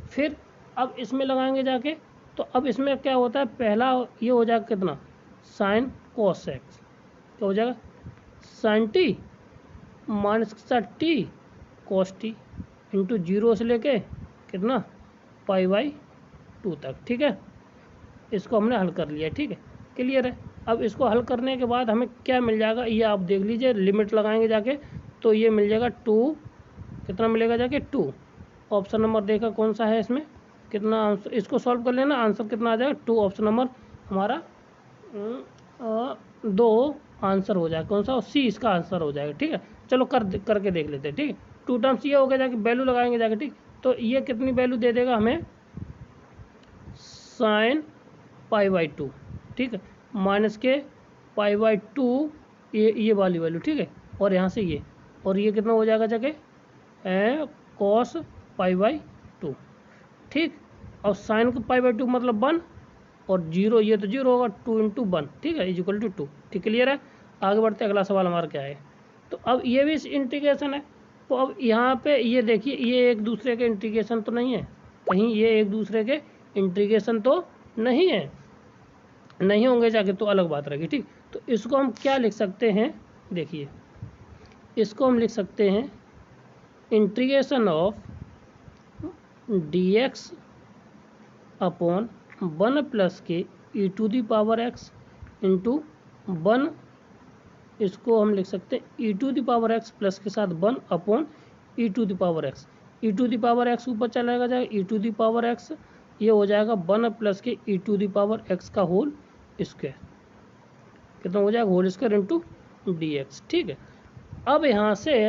S1: फिर अब इसमें लगाएंगे जाके, तो अब इसमें क्या होता है, पहला ये हो जाएगा कितना साइन कॉस एक्स, क्या हो जाएगा साइन टी माइनस का टी कॉस टी इंटू 0 से लेके कितना पाई/2 तक, ठीक है, इसको हमने हल कर लिया, ठीक है, क्लियर है। अब इसको हल करने के बाद हमें क्या मिल जाएगा, ये आप देख लीजिए, लिमिट लगाएंगे जाके तो ये मिल जाएगा 2, कितना मिलेगा जाके 2, ऑप्शन नंबर देखा कौन सा है इसमें, कितना आंसर, इसको सॉल्व कर लेना, आंसर कितना आ जाएगा 2, ऑप्शन नंबर हमारा 2 आंसर हो जाएगा, कौन सा, सी इसका आंसर हो जाएगा, ठीक है। चलो करके देख लेते हैं, ठीक है, 2 टाइम्स ये हो गया जाके, वैल्यू लगाएंगे जाके, ठीक, तो ये कितनी वैल्यू दे देगा हमें, साइन पाई/2, ठीक है, माइनस के पाई/2, ये वाली वैल्यू, ठीक है, और यहाँ से ये, और ये कितना हो जाएगा जाके कॉस पाई/2, ठीक, और साइन का पाई/2 मतलब 1, और 0, ये तो 0 होगा, 2 इंटू 1, ठीक है, इक्वल टू 2, ठीक, क्लियर है। आगे बढ़ते, अगला सवाल हमारा क्या है, तो अब ये भी इंटीग्रेशन है, तो अब यहाँ पे ये देखिए, ये एक दूसरे के इंटीग्रेशन तो नहीं है, कहीं ये एक दूसरे के इंटीग्रेशन तो नहीं है, नहीं होंगे जाके तो अलग बात रहेगी, ठीक, तो इसको हम क्या लिख सकते हैं, देखिए इसको हम लिख सकते हैं integration of dx upon 1 plus के e to the power x into 1, इसको हम लिख सकते हैं e to the power x plus के साथ 1 upon e to the power x, e to the power x ऊपर चला जाएगा, e to the power x ये हो जाएगा 1 प्लस के e to the power x का होल स्क्वायर, कितना हो जाएगा whole square into d x, ठीक है। अब यहाँ से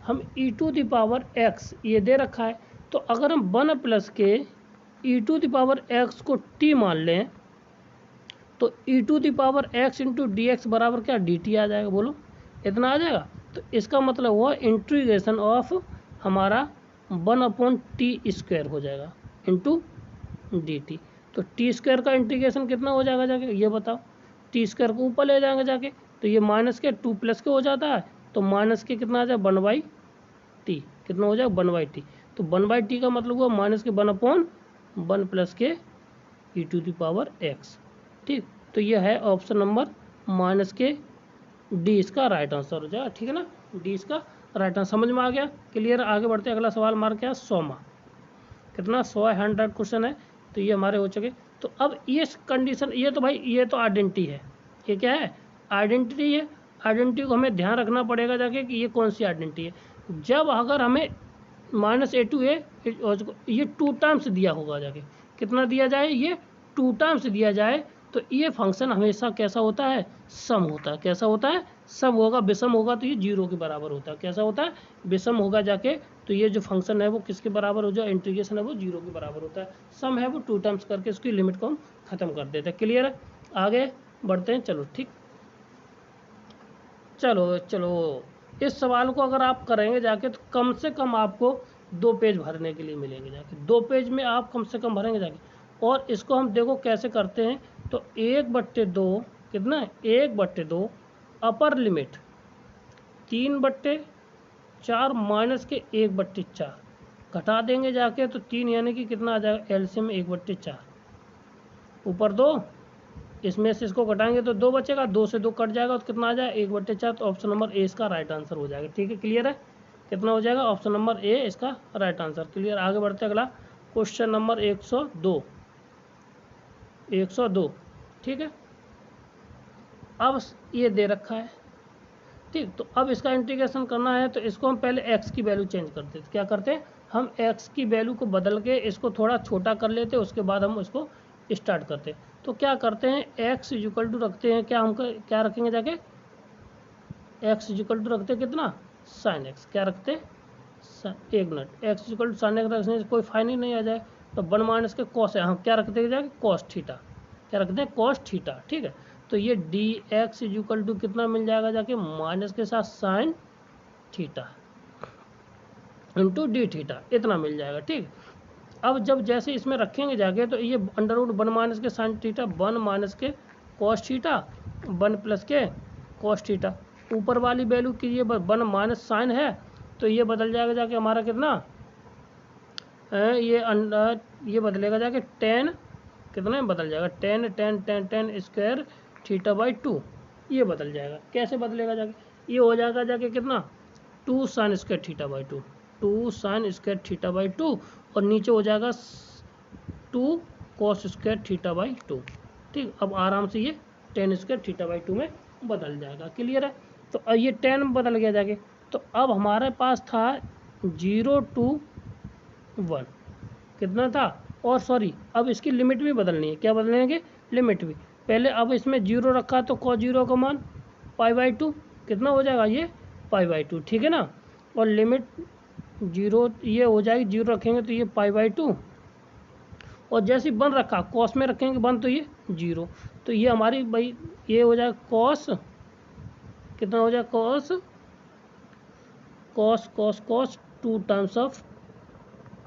S1: हम ई टू दी पावर एक्स ये दे रखा है, तो अगर हम 1 प्लस के e to the power x को टी मान लें, तो ई टू दी पावर एक्स इंटू डी एक्स बराबर क्या डी टी आ जाएगा, बोलो इतना आ जाएगा। तो इसका मतलब हुआ इंटीग्रेशन ऑफ हमारा 1/t² हो जाएगा इंटू डी टी, तो टी स्क्वायर का इंटीग्रेशन कितना हो जाएगा जाके, ये बताओ, टी स्क्वायर को ऊपर ले जाएंगे जाके, तो ये माइनस के 2 प्लस के हो जाता है, तो माइनस के कितना आ जाए 1/t, कितना हो जाएगा 1/t, तो 1/t का मतलब हुआ माइनस के 1/1 प्लस के e to the power x, ठीक, तो ये है ऑप्शन नंबर माइनस के डी इसका राइट आंसर हो जाएगा, ठीक है ना, डी इसका राइट आंसर, समझ में आ गया, क्लियर। आगे बढ़ते अगला सवाल हमारा क्या है, 100वां कितना 100 क्वेश्चन है, तो ये हमारे हो चुके। तो अब ये कंडीशन, ये तो भाई ये तो आइडेंटिटी है, ये क्या है, आइडेंटिटी है। आइडेंटिटी को हमें ध्यान रखना पड़ेगा जाके कि ये कौन सी आइडेंटिटी है। जब अगर हमें -a ये 2 टाइम्स दिया होगा जाके, कितना दिया जाए, ये 2 टाइम्स दिया जाए, तो ये फंक्शन हमेशा कैसा होता है, सम होता है। कैसा होता है, सम होगा। विषम होगा तो ये 0 के बराबर होता है। कैसा होता है, विषम होगा जाके, तो ये जो फंक्शन है वो किसके बराबर हो जाए, इंटीग्रेशन है वो 0 के बराबर होता है। सम है वो 2 टाइम्स करके उसकी लिमिट को हम खत्म कर देते हैं। क्लियर है, आगे बढ़ते हैं। चलो ठीक, चलो इस सवाल को अगर आप करेंगे जाके तो कम से कम आपको 2 पेज भरने के लिए मिलेंगे जाके, 2 पेज में आप कम से कम भरेंगे जाके। और इसको हम देखो कैसे करते हैं, तो 1/2 कितना है, 1/2 अपर लिमिट 3/4 माइनस के 1/4 घटा देंगे जाके, तो 3 यानी कि कितना आ जाएगा, एलसीएम 1/4 ऊपर 2, इसमें से इसको घटाएंगे तो 2 बचेगा, 2 से 2 कट जाएगा तो कितना आ जाएगा, 1/4। तो ऑप्शन नंबर ए इसका राइट आंसर हो जाएगा। ठीक है, क्लियर है, कितना हो जाएगा, ऑप्शन नंबर ए इसका राइट आंसर। क्लियर, आगे बढ़ते अगला क्वेश्चन नंबर 102। ठीक है, अब ये दे रखा है, ठीक। तो अब इसका इंटीग्रेशन करना है, तो इसको हम पहले x की वैल्यू चेंज करते हैं। क्या करते हैं, हम x की वैल्यू को बदल के इसको थोड़ा छोटा कर लेते हैं, उसके बाद हम उसको स्टार्ट करते हैं। तो क्या करते हैं, x इक्वल टू रखते हैं, क्या हम क्या रखेंगे जाके, x इक्वल टू रखते हैं कितना, sin x। क्या रखते हैं, एक minute, x equal to sin x रखने से कोई फाइन ही नहीं आ जाए, तो 1 माइनस के कॉस है, हम क्या रखते हैं जाके, कॉस थीटा। क्या रखते हैं, कॉस थीटा। ठीक है, तो ये dx इक्वल टू कितना मिल जाएगा जाके, माइनस के साथ sine theta into D theta, इतना मिल जाएगा। ठीक, अब जब जैसे इसमें रखेंगे जाके, तो ये √1 माइनस के साइन थीटा, 1 माइनस के कॉस थीटा, 1 प्लस के कॉस थीटा। ऊपर वाली वैल्यू की ये 1 माइनस साइन है, तो ये बदल जाएगा जाके हमारा कितना, ये बदलेगा जाके tan, कितना में बदल जाएगा, tan स्क्वायर थीटा बाई 2, ये बदल जाएगा। कैसे बदलेगा जाके, ये हो जाएगा जाके कितना, 2 sine square theta by 2, 2 sine square theta by 2, और नीचे हो जाएगा 2 कॉस स्क्वायर थीटा बाई 2। ठीक, अब आराम से ये tan स्क्वायर थीटा बाई 2 में बदल जाएगा। क्लियर है, तो अब ये tan में बदल गया जाके। तो अब हमारे पास था 0 to 1, कितना था, और सॉरी अब इसकी लिमिट भी बदलनी है। क्या बदलेंगे, लिमिट भी। पहले अब इसमें 0 रखा तो cos 0 का मान π/2, कितना हो जाएगा, ये π/2। ठीक है ना, और लिमिट 0 ये हो जाएगी, 0 रखेंगे तो ये π/2, और जैसे 1 रखा कॉस में रखेंगे 1 तो ये 0, तो ये हमारी भाई ये हो जाएगा कॉस, कितना हो जाएगा, cos 2 times of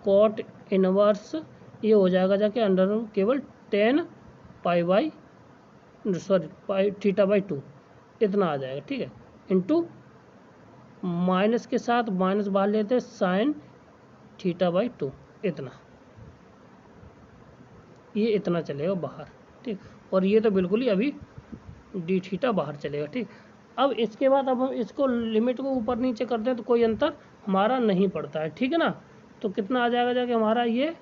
S1: cot inverse, ये हो जाएगा जाके अंडर केवल 10 थीटा बाई 2, इतना आ जाएगा। ठीक है, इंटू माइनस के साथ माइनस बाहर लेते हैं, साइन थीटा बाई 2, इतना, ये इतना चलेगा बाहर। ठीक, और ये तो बिल्कुल ही अभी डी थीटा बाहर चलेगा। ठीक, अब इसके बाद अब हम इसको लिमिट को ऊपर नीचे करते हैं तो कोई अंतर हमारा नहीं पड़ता है। ठीक है ना, तो कितना आ जाएगा जाके हमारा ये,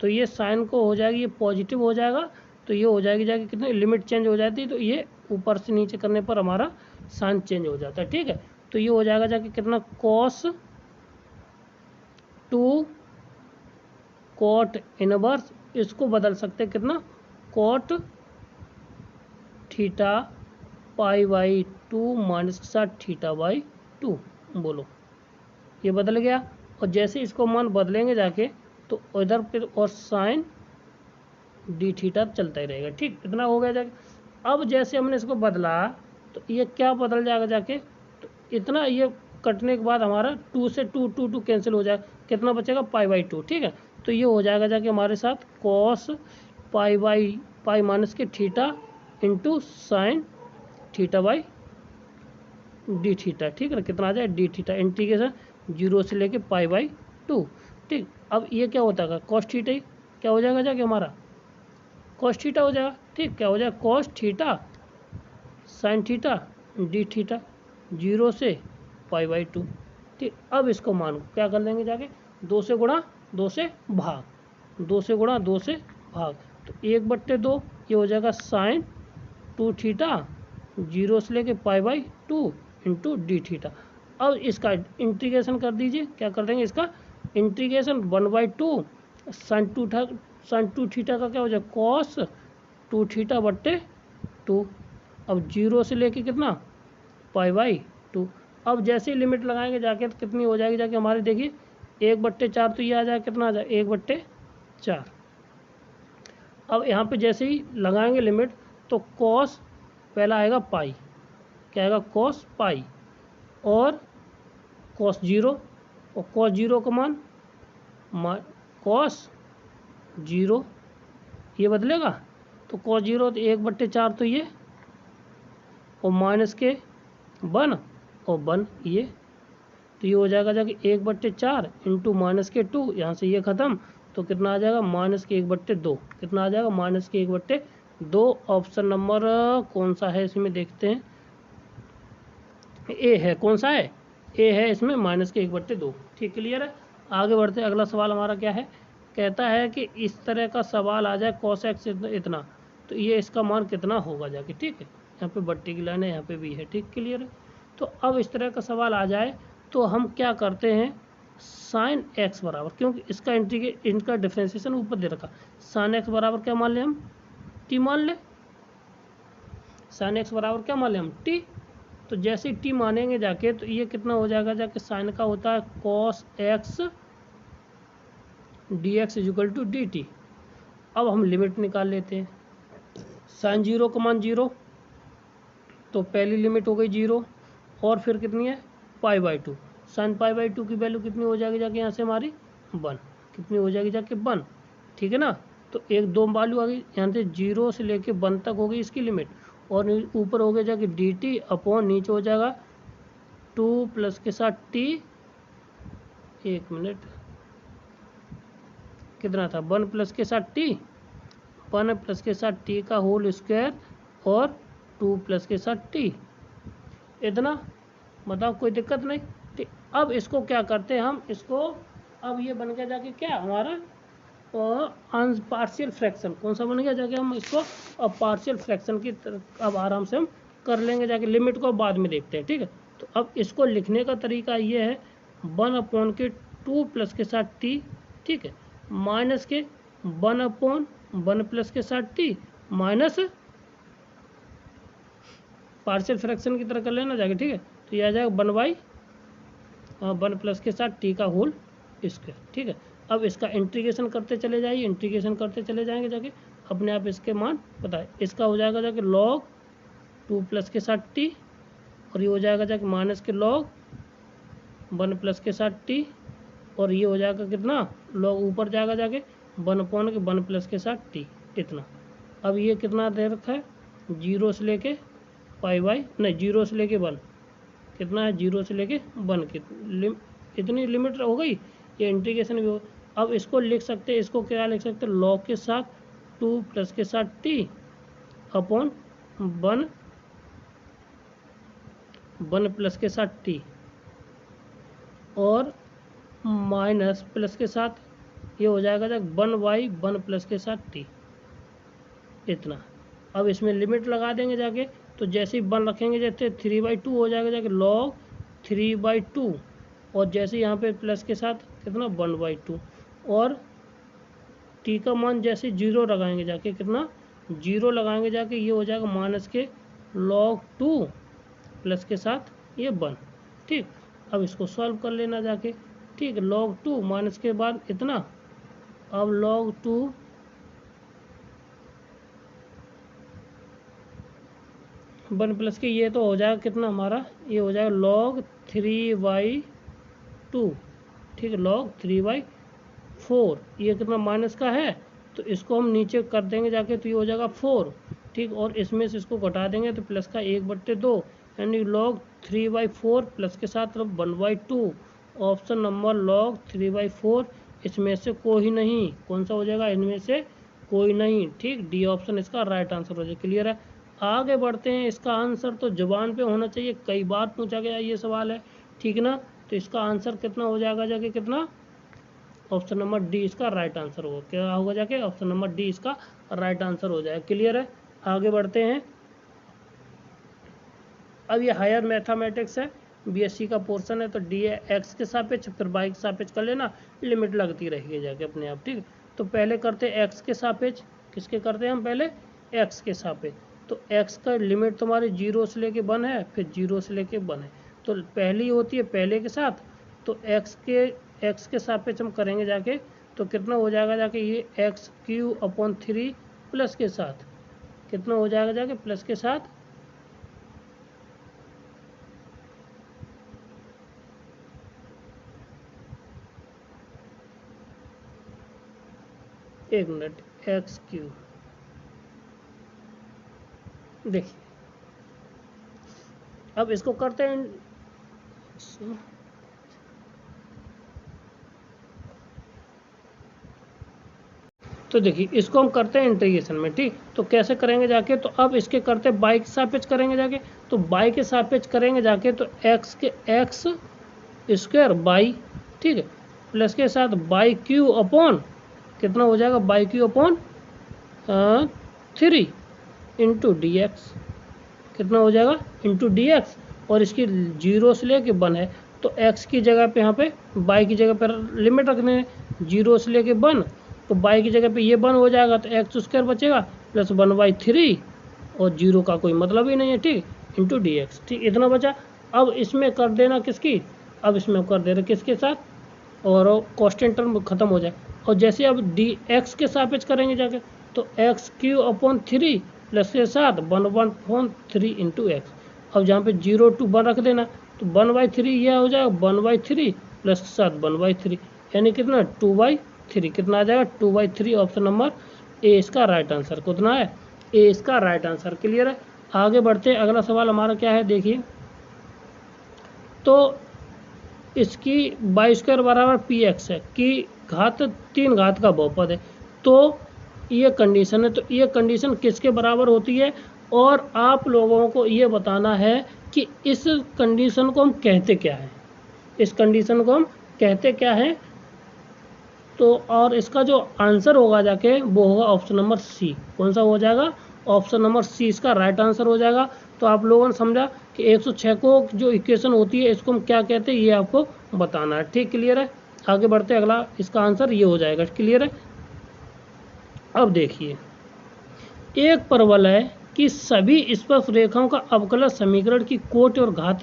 S1: तो ये साइन को हो जाएगी, ये पॉजिटिव हो जाएगा, तो ये हो जाएगी जाके कितने, लिमिट चेंज हो जाती है, तो ये ऊपर से नीचे करने पर हमारा साइन चेंज हो जाता है। ठीक है, तो ये हो जाएगा जाके कितना, cos 2 कॉट इनवर्स, इसको बदल सकते हैं कितना, कॉट थीटा π/2 माइनस के साथ थीटा बाई 2, बोलो ये बदल गया। और जैसे इसको मान बदलेंगे जाके, तो इधर फिर और साइन डी थीटा चलता ही रहेगा। ठीक, इतना हो गया जाके। अब जैसे हमने इसको बदला, तो ये क्या बदल जाएगा जाके, तो इतना, ये कटने के बाद हमारा 2 से 2 कैंसिल हो जाएगा, कितना बचेगा, π/2। ठीक है, तो ये हो जाएगा जाके हमारे साथ कॉस π माइनस के theta into sine theta by D theta. ठीक है ना, कितना आ जाए, डी थीटा, इंटीग्रेशन 0 से लेके π/2। ठीक, अब ये क्या होता है, कॉस थीटा ही क्या हो जाएगा जाके हमारा, कॉस थीटा हो जाएगा। ठीक, क्या हो जाएगा, cos theta sine theta D theta 0 से π/2। ठीक, अब इसको मान क्या कर लेंगे जाके, 2 से गुणा 2 से भाग, 2 से गुणा 2 से भाग, तो 1/2 ये हो जाएगा साइन 2 थीटा 0 से लेके π/2 इंटू डी थीटा। अब इसका इंटीग्रेशन कर दीजिए, क्या कर देंगे इसका इंटीग्रेशन 1/2 साइन टू थीटा का क्या हो जाएगा कॉस 2 थीटा/2। अब 0 से लेके कितना π/2। अब जैसे ही लिमिट लगाएंगे जाके तो कितनी हो जाएगी जाके हमारी, देखिए 1/4 तो ये आ जाएगा, कितना आ जाएगा 1/4। अब यहाँ पे जैसे ही लगाएंगे लिमिट तो कॉस पहला आएगा पाई, क्या आएगा कॉस पाई, और कॉस 0, और कॉस 0 का मान कॉस 0 ये बदलेगा, तो कॉस 0 तो 1/4 तो ये, और माइनस के 1 और 1 ये, तो ये हो जाएगा जाके 1/4 इंटू माइनस के 2, यहाँ से ये ख़त्म, तो कितना आ जाएगा माइनस के 1/2, कितना आ जाएगा माइनस के 1/2। ऑप्शन नंबर कौन सा है इसमें देखते हैं, ए है, कौन सा है ए है इसमें माइनस के 1/2। ठीक क्लियर है, आगे बढ़ते हैं। अगला सवाल हमारा क्या है, कहता है कि इस तरह का सवाल आ जाए cos x इतना, तो ये इसका मान कितना होगा जाके। ठीक है, यहाँ पे बट्टी की लाइन है, यहाँ पे भी है। ठीक क्लियर है, तो अब इस तरह का सवाल आ जाए तो हम क्या करते हैं, साइन x बराबर, क्योंकि इसका इनका डिफ्रेंसिएशन ऊपर दे रखा, साइन x बराबर क्या मान लें हम t मान लें, साइन x बराबर क्या मान लें हम t। तो जैसे ही t मानेंगे जाके तो ये कितना हो जाएगा जाके, साइन का होता है cos x dx equal to dt। अब हम लिमिट निकाल लेते हैं, साइन 0 का मान 0, तो पहली लिमिट हो गई 0, और फिर कितनी है π/2, साइन π/2 की वैल्यू कितनी हो जाएगी जाके यहाँ से हमारी 1, कितनी हो जाएगी जाके 1। ठीक है ना, तो 1-2 वैल्यू आ गई, यहाँ से 0 से लेके 1 तक हो गई इसकी लिमिट, और ऊपर हो गया जाके dt अपॉन नीचे हो जाएगा 2 प्लस के साथ t, 1 मिनट कितना था 1 प्लस के साथ t, 1 प्लस के साथ t का होल स्क्वायर, और 2 प्लस के साथ t, इतना, बताओ कोई दिक्कत नहीं। ठीक, अब इसको क्या करते हैं हम, इसको अब ये बन गया जाके क्या हमारा पार्शियल फ्रैक्शन, कौन सा बन गया जाके, हम इसको अब पार्शियल फ्रैक्शन की अब आराम से हम कर लेंगे जाके, लिमिट को बाद में देखते हैं। ठीक है, तो अब इसको लिखने का तरीका ये है 1/2 प्लस के साथ t, ठीक है, माइनस के 1/1 प्लस के साथ t, माइनस पार्शियल फ्रैक्शन की तरह कर लेना जाके। ठीक है, तो ये आ जाएगा 1/1 प्लस के साथ t का होल स्क्वायर। ठीक है, अब इसका इंटीग्रेशन करते चले जाइए, इंटीग्रेशन करते चले जाएंगे जाके अपने आप इसके मान पता है, इसका हो जाएगा जाके log 2 प्लस के साथ t, और ये हो जाएगा जाके माइनस के log 1 प्लस के साथ t, और ये हो जाएगा कितना log ऊपर जाएगा जाके 1/1 प्लस के साथ t, इतना। अब ये कितना दे रखा है 0 से लेके नहीं 0 से लेके 1, कितना है 0 से लेके 1 की इतनी लिमिट हो गई, ये इंटीग्रेशन भी हो। अब इसको लिख सकते हैं, इसको क्या लिख सकते हैं, लॉग के साथ 2 प्लस के साथ t अपॉन 1 प्लस के साथ t, और माइनस प्लस के साथ ये हो जाएगा जब 1/1 प्लस के साथ t, इतना। अब इसमें लिमिट लगा देंगे जाके, तो जैसे ही 1 रखेंगे जैसे 3/2 हो जाएगा जाके log 3/2, और जैसे यहाँ पे प्लस के साथ कितना 1/2, और t का मान जैसे 0 लगाएंगे जाके कितना 0 लगाएंगे जाके ये हो जाएगा माइनस के log 2 प्लस के साथ ये 1। ठीक, अब इसको सॉल्व कर लेना जाके। ठीक, log 2 माइनस के बाद इतना, अब log 2 1 प्लस के ये तो हो जाएगा कितना हमारा, ये हो जाएगा log 3/2। ठीक है, log 3/4, ये कितना माइनस का है तो इसको हम नीचे कर देंगे जाके, तो ये हो जाएगा 4। ठीक, और इसमें से इसको घटा देंगे तो प्लस का 1/2, यानी log 3/4 प्लस के साथ 1/2। ऑप्शन नंबर log 3/4 इसमें से कोई नहीं, कौन सा हो जाएगा, इनमें से कोई नहीं। ठीक, डी ऑप्शन इसका राइट आंसर हो जाए। क्लियर है, आगे बढ़ते हैं। इसका आंसर तो जुबान पे होना चाहिए, कई बार पूछा गया ये सवाल है। ठीक ना, तो इसका आंसर कितना हो जाएगा जाके कितना ऑप्शन नंबर डी इसका राइट आंसर होगा। क्या होगा जाके? ऑप्शन नंबर डी इसका राइट आंसर हो जाएगा। क्लियर है? आगे बढ़ते हैं। अब ये हायर मैथमेटिक्स है, बीएससी का पोर्शन है, तो डी एक्स के सापेक्ष फिर वाई के सापेक्ष कर लेना, लिमिट लगती रहेगी जाके अपने आप। ठीक, तो पहले करते हैं एक्स के सापेक्ष। किसके करते हैं हम? पहले एक्स के सापेक्ष। तो एक्स का लिमिट तुम्हारी 0 से लेके 1 है, फिर 0 से लेके 1 है, तो पहली होती है पहले के साथ, तो एक्स के सापेक्ष हम करेंगे जाके, तो कितना हो जाएगा जाके ये x³/3 प्लस के साथ, कितना हो जाएगा जाके प्लस के साथ, एक मिनट, x³ देखिए, अब इसको करते हैं, तो देखिए इसको हम करते हैं इंटीग्रेशन में। ठीक, तो कैसे करेंगे जाके, तो अब इसके करते हैं बाई के सापेक्ष करेंगे जाके, तो बाई के सापेक्ष करेंगे जाके, तो x² बाई, ठीक है, प्लस के साथ बाई³ कितना हो जाएगा, बाई³ 3 × dx, कितना हो जाएगा इंटू dx, और इसकी 0 से लेके 1 है, तो x की जगह पे यहाँ पे बाई की जगह पर लिमिट रखने हैं, 0 से लेके 1, तो बाई की जगह पे ये 1 हो जाएगा, तो x² बचेगा प्लस 1/3, और 0 का कोई मतलब ही नहीं है। ठीक, इंटू dx। ठीक, इतना बचा। अब इसमें कर देना किसकी, अब इसमें कर देना किसके साथ, और कांस्टेंट टर्म खत्म हो जाए, और जैसे अब dx के सापेक्ष करेंगे जाके, तो x³ प्लस के साथ 1/3 इंटू एक्स। अब जहाँ पे 0 to 1 रख देना, तो 1/3 यह हो जाएगा 1/3 प्लस के साथ 1/3, यानी कितना 2/3, कितना आ जाएगा 2/3। ऑप्शन नंबर ए इसका राइट आंसर कितना है, ए इसका राइट आंसर। क्लियर है? आगे बढ़ते हैं। अगला सवाल हमारा क्या है देखिए, तो इसकी y² बराबर px है, की घात 3 घात का बहुपद है, तो ये कंडीशन है, तो ये कंडीशन किसके बराबर होती है, और आप लोगों को ये बताना है कि इस कंडीशन को हम कहते क्या है, इस कंडीशन को हम कहते क्या है। तो और इसका जो आंसर होगा जाके वो होगा ऑप्शन नंबर सी। कौन सा हो जाएगा? ऑप्शन नंबर सी इसका राइट आंसर हो जाएगा। तो आप लोगों ने समझा कि 106 को जो इक्वेशन होती है इसको हम क्या कहते हैं, ये आपको बताना है। ठीक, क्लियर है? आगे बढ़ते अगला, इसका आंसर ये हो जाएगा। क्लियर है? अब देखिए, एक परवलय की सभी स्पर्श रेखाओं का अवकलज समीकरण की कोटि और घात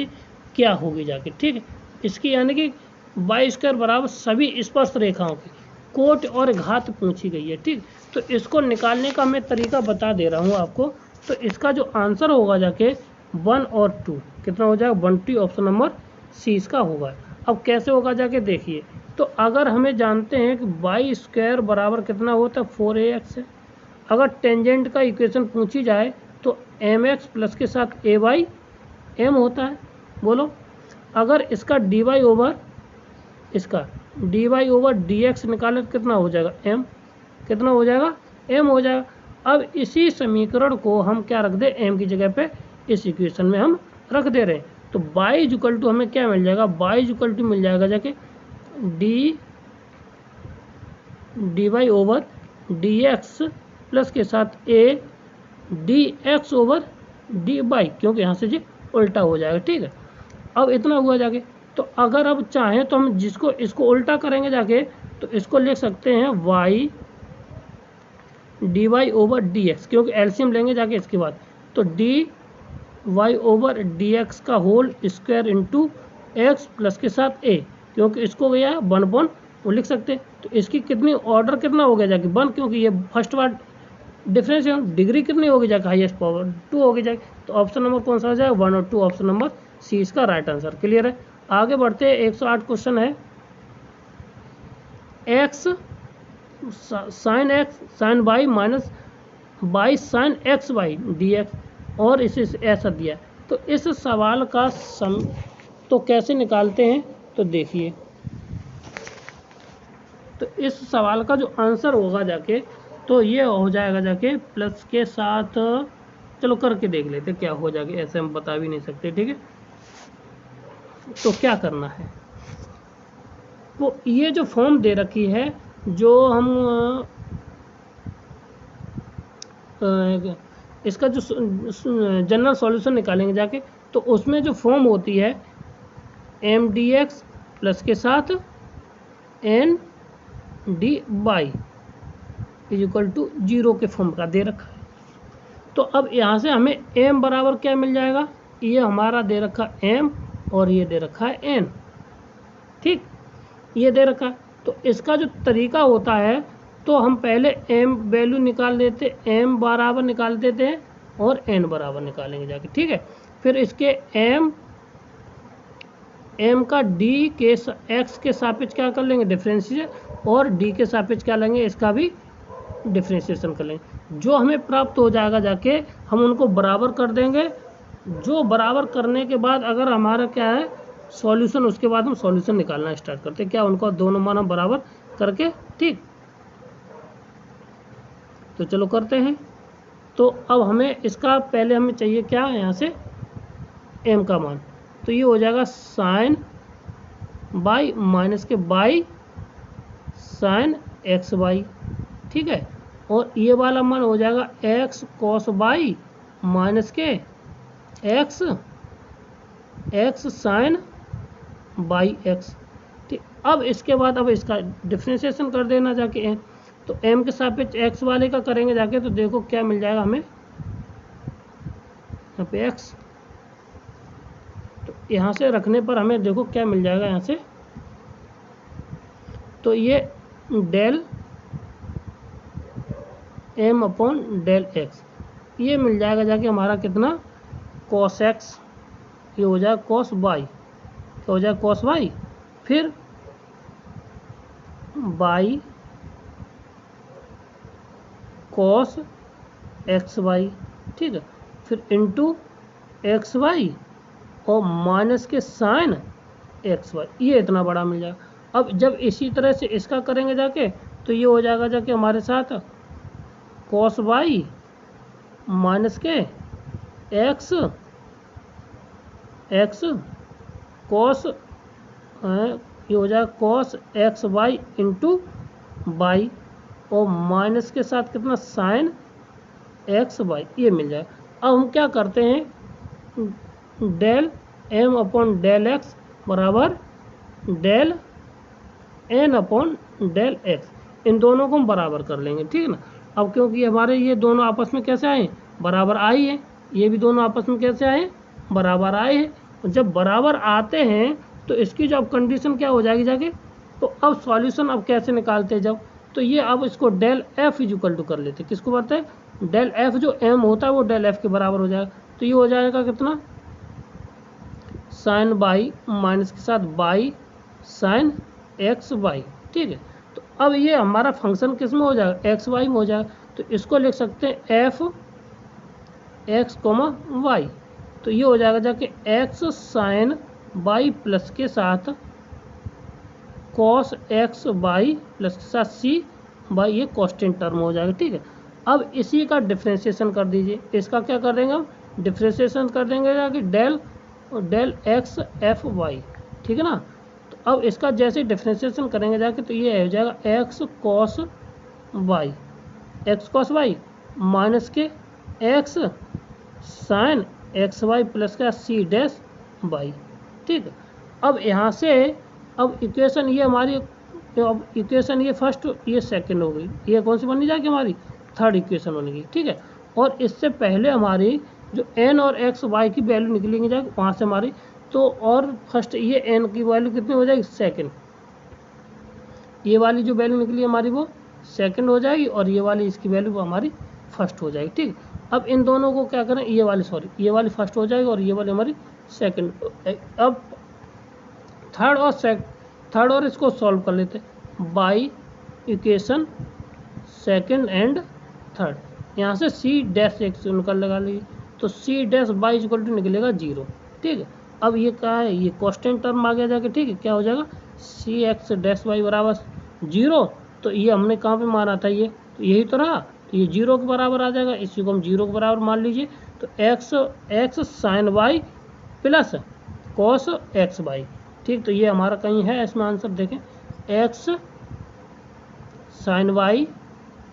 S1: क्या होगी जाके। ठीक है, इसकी यानी कि y² बराबर सभी स्पर्श रेखाओं की कोटि और घात पूछी गई है। ठीक, तो इसको निकालने का मैं तरीका बता दे रहा हूँ आपको। तो इसका जो आंसर होगा जाके 1 और 2, कितना हो जाएगा 1 2, ऑप्शन नंबर सी इसका होगा। अब कैसे होगा जाके देखिए, तो अगर हमें जानते हैं कि y² बराबर कितना होता है 4ax है, अगर टेंजेंट का इक्वेशन पूछी जाए तो mx प्लस के साथ ay/m होता है। बोलो, अगर इसका dy ओवर dx निकाले तो कितना हो जाएगा m, कितना हो जाएगा m हो जाएगा। अब इसी समीकरण को हम क्या रख दे, m की जगह पे इस इक्वेशन में हम रख दे रहे हैं, तो y हमें क्या मिल जाएगा, y मिल जाएगा जाके dy ओवर dx प्लस के साथ a dx ओवर dy, क्योंकि यहाँ से जी उल्टा हो जाएगा। ठीक है, अब इतना हुआ जाके, तो अगर अब चाहें तो हम जिसको इसको उल्टा करेंगे जाके, तो इसको लिख सकते हैं y dy ओवर dx, क्योंकि एलसीएम लेंगे जाके इसके बाद, तो dy ओवर dx का whole square into x plus के साथ a, क्योंकि इसको गया 1 वो लिख सकते हैं। तो इसकी कितनी ऑर्डर कितना हो गया जाके 1, क्योंकि ये फर्स्ट वार्ड डिफरेंस है, डिग्री कितनी होगी जाके हाईएस्ट पावर 2 होगी जाके। तो ऑप्शन नंबर कौन सा हो जाएगा 1 और 2, ऑप्शन नंबर सी इसका राइट आंसर। क्लियर है? आगे बढ़ते हैं। 108 क्वेश्चन है, x sine x sine y minus y sine x y dx, और इसे ऐसा दिया। तो इस सवाल का तो कैसे निकालते हैं, तो देखिए, तो इस सवाल का जो आंसर होगा जाके, तो ये हो जाएगा जाके प्लस के साथ, चलो करके देख लेते क्या हो जाएगा, ऐसे हम बता भी नहीं सकते। ठीक है, तो क्या करना है, वो ये जो फॉर्म दे रखी है, जो हम इसका जो जनरल सॉल्यूशन निकालेंगे जाके, तो उसमें जो फॉर्म होती है mdx प्लस के साथ n dy is equal to 0 के फॉर्म का दे रखा है। तो अब यहाँ से हमें m बराबर क्या मिल जाएगा, ये हमारा दे रखा m और ये दे रखा है n, ठीक, ये दे रखा। तो इसका जो तरीका होता है, तो हम पहले m वैल्यू निकाल लेते, m बराबर निकाल देते हैं और n बराबर निकालेंगे जाके, ठीक है। फिर इसके m का d के x के सापेक्ष क्या कर लेंगे, डिफरेंशिएशन, और d के सापेक्ष क्या लेंगे, इसका भी डिफरेंशिएशन कर लेंगे। जो हमें प्राप्त हो जाएगा जाके हम उनको बराबर कर देंगे। जो बराबर करने के बाद अगर हमारा क्या है सॉल्यूशन, उसके बाद हम सॉल्यूशन निकालना स्टार्ट करते हैं, क्या उनको दोनों मान हम बराबर करके, ठीक। तो चलो करते हैं। तो अब हमें इसका पहले हमें चाहिए क्या, यहाँ से m का मान, तो ये हो जाएगा साइन बाई माइनस के बाई साइन एक्स बाई, ठीक है। और ये वाला मान हो जाएगा x कॉस बाई माइनस के x साइन बाई x, ठीक। अब इसके बाद अब इसका डिफरेंशिएशन कर देना जाके, तो m के सापेक्ष x वाले का करेंगे जाके, तो देखो क्या मिल जाएगा हमें यहाँ पे x, तो यहाँ से रखने पर हमें देखो क्या मिल जाएगा यहाँ से, तो ये del m upon del x ये मिल जाएगा जाके हमारा कितना, cos x, ये हो जाएगा cos y, क्या हो जाएगा cos y, फिर बाई cos एक्स वाई, ठीक है, फिर इंटू एक्स वाई और माइनस के साइन एक्स वाई, ये इतना बड़ा मिल जाएगा। अब जब इसी तरह से इसका करेंगे जाके, तो ये हो जाएगा जाके हमारे साथ cos वाई माइनस के एक्स cos, ये हो जाएगा cos x y into y और माइनस के साथ कितना साइन एक्स वाई, ये मिल जाए। अब हम क्या करते हैं, del m upon del x बराबर del n upon del x, इन दोनों को हम बराबर कर लेंगे, ठीक है ना। अब क्योंकि हमारे ये दोनों आपस में कैसे आए, बराबर आई है, ये भी दोनों आपस में कैसे आए, बराबर आए हैं। जब बराबर आते हैं तो इसकी जो अब कंडीशन क्या हो जाएगी जाके, तो अब सॉल्यूशन अब कैसे निकालते हैं जब, तो ये अब इसको del f is equal to कर लेते हैं, किसको करते हैं, डेल f जो m होता है वो डेल f के बराबर हो जाएगा। तो ये हो जाएगा कितना, साइन बाई माइनस के साथ बाई साइन एक्स वाई, ठीक है। तो अब ये हमारा फंक्शन किस में हो जाएगा, एक्स वाई में हो जाएगा। तो इसको लिख सकते हैं एफ एक्स कोमा वाई, तो ये हो जाएगा जाके एक्स साइन बाई प्लस के साथ कॉस एक्स बाई प्लस के साथ सी बाई, ये कांस्टेंट टर्म हो जाएगा, ठीक है। अब इसी का डिफ्रेंशिएशन कर दीजिए, इसका क्या कर देंगे हम, डिफ्रेंशिएशन कर देंगे जाके डेल एक्स एफ वाई, ठीक है ना। तो अब इसका जैसे डिफ्रेंशिएशन करेंगे जाके, तो ये हो जाएगा एक्स कॉस वाई माइनस के x sine x y plus का सी डैश वाई, ठीक है। अब यहाँ से अब इक्वेशन ये हमारी, अब इक्वेशन ये फर्स्ट, ये सेकंड हो गई, ये कौन सी बनी जाएगी हमारी, थर्ड इक्वेशन बनेगी, ठीक है। और इससे पहले हमारी जो n और x y की वैल्यू निकलेंगी जाएगी वहाँ से हमारी, तो और फर्स्ट ये n की वैल्यू कितनी हो जाएगी, सेकंड, ये वाली जो वैल्यू निकली हमारी वो सेकंड हो जाएगी, और ये वाली इसकी वैल्यू वो हमारी फर्स्ट हो जाएगी, ठीक। अब इन दोनों को क्या करें, ये वाली फर्स्ट हो जाएगी और ये वाली हमारी सेकंड। अब थर्ड और इसको सॉल्व कर लेते by equation second and third, यहाँ से सी डैश एक्स निकल लगा लीजिए, तो c dash y equal to निकलेगा 0, ठीक है। अब ये क्या है, ये कांस्टेंट टर्म आ गया जाके, ठीक है, क्या हो जाएगा, सी एक्स डैश वाई बराबर 0, तो ये हमने कहाँ पे माना था, ये तो यही तो रहा, तो ये 0 के बराबर आ जाएगा, इसी को हम 0 के बराबर मान लीजिए। तो x sine y plus cos x y, ठीक। तो ये हमारा कहीं है इसमें आंसर, देखें x sine y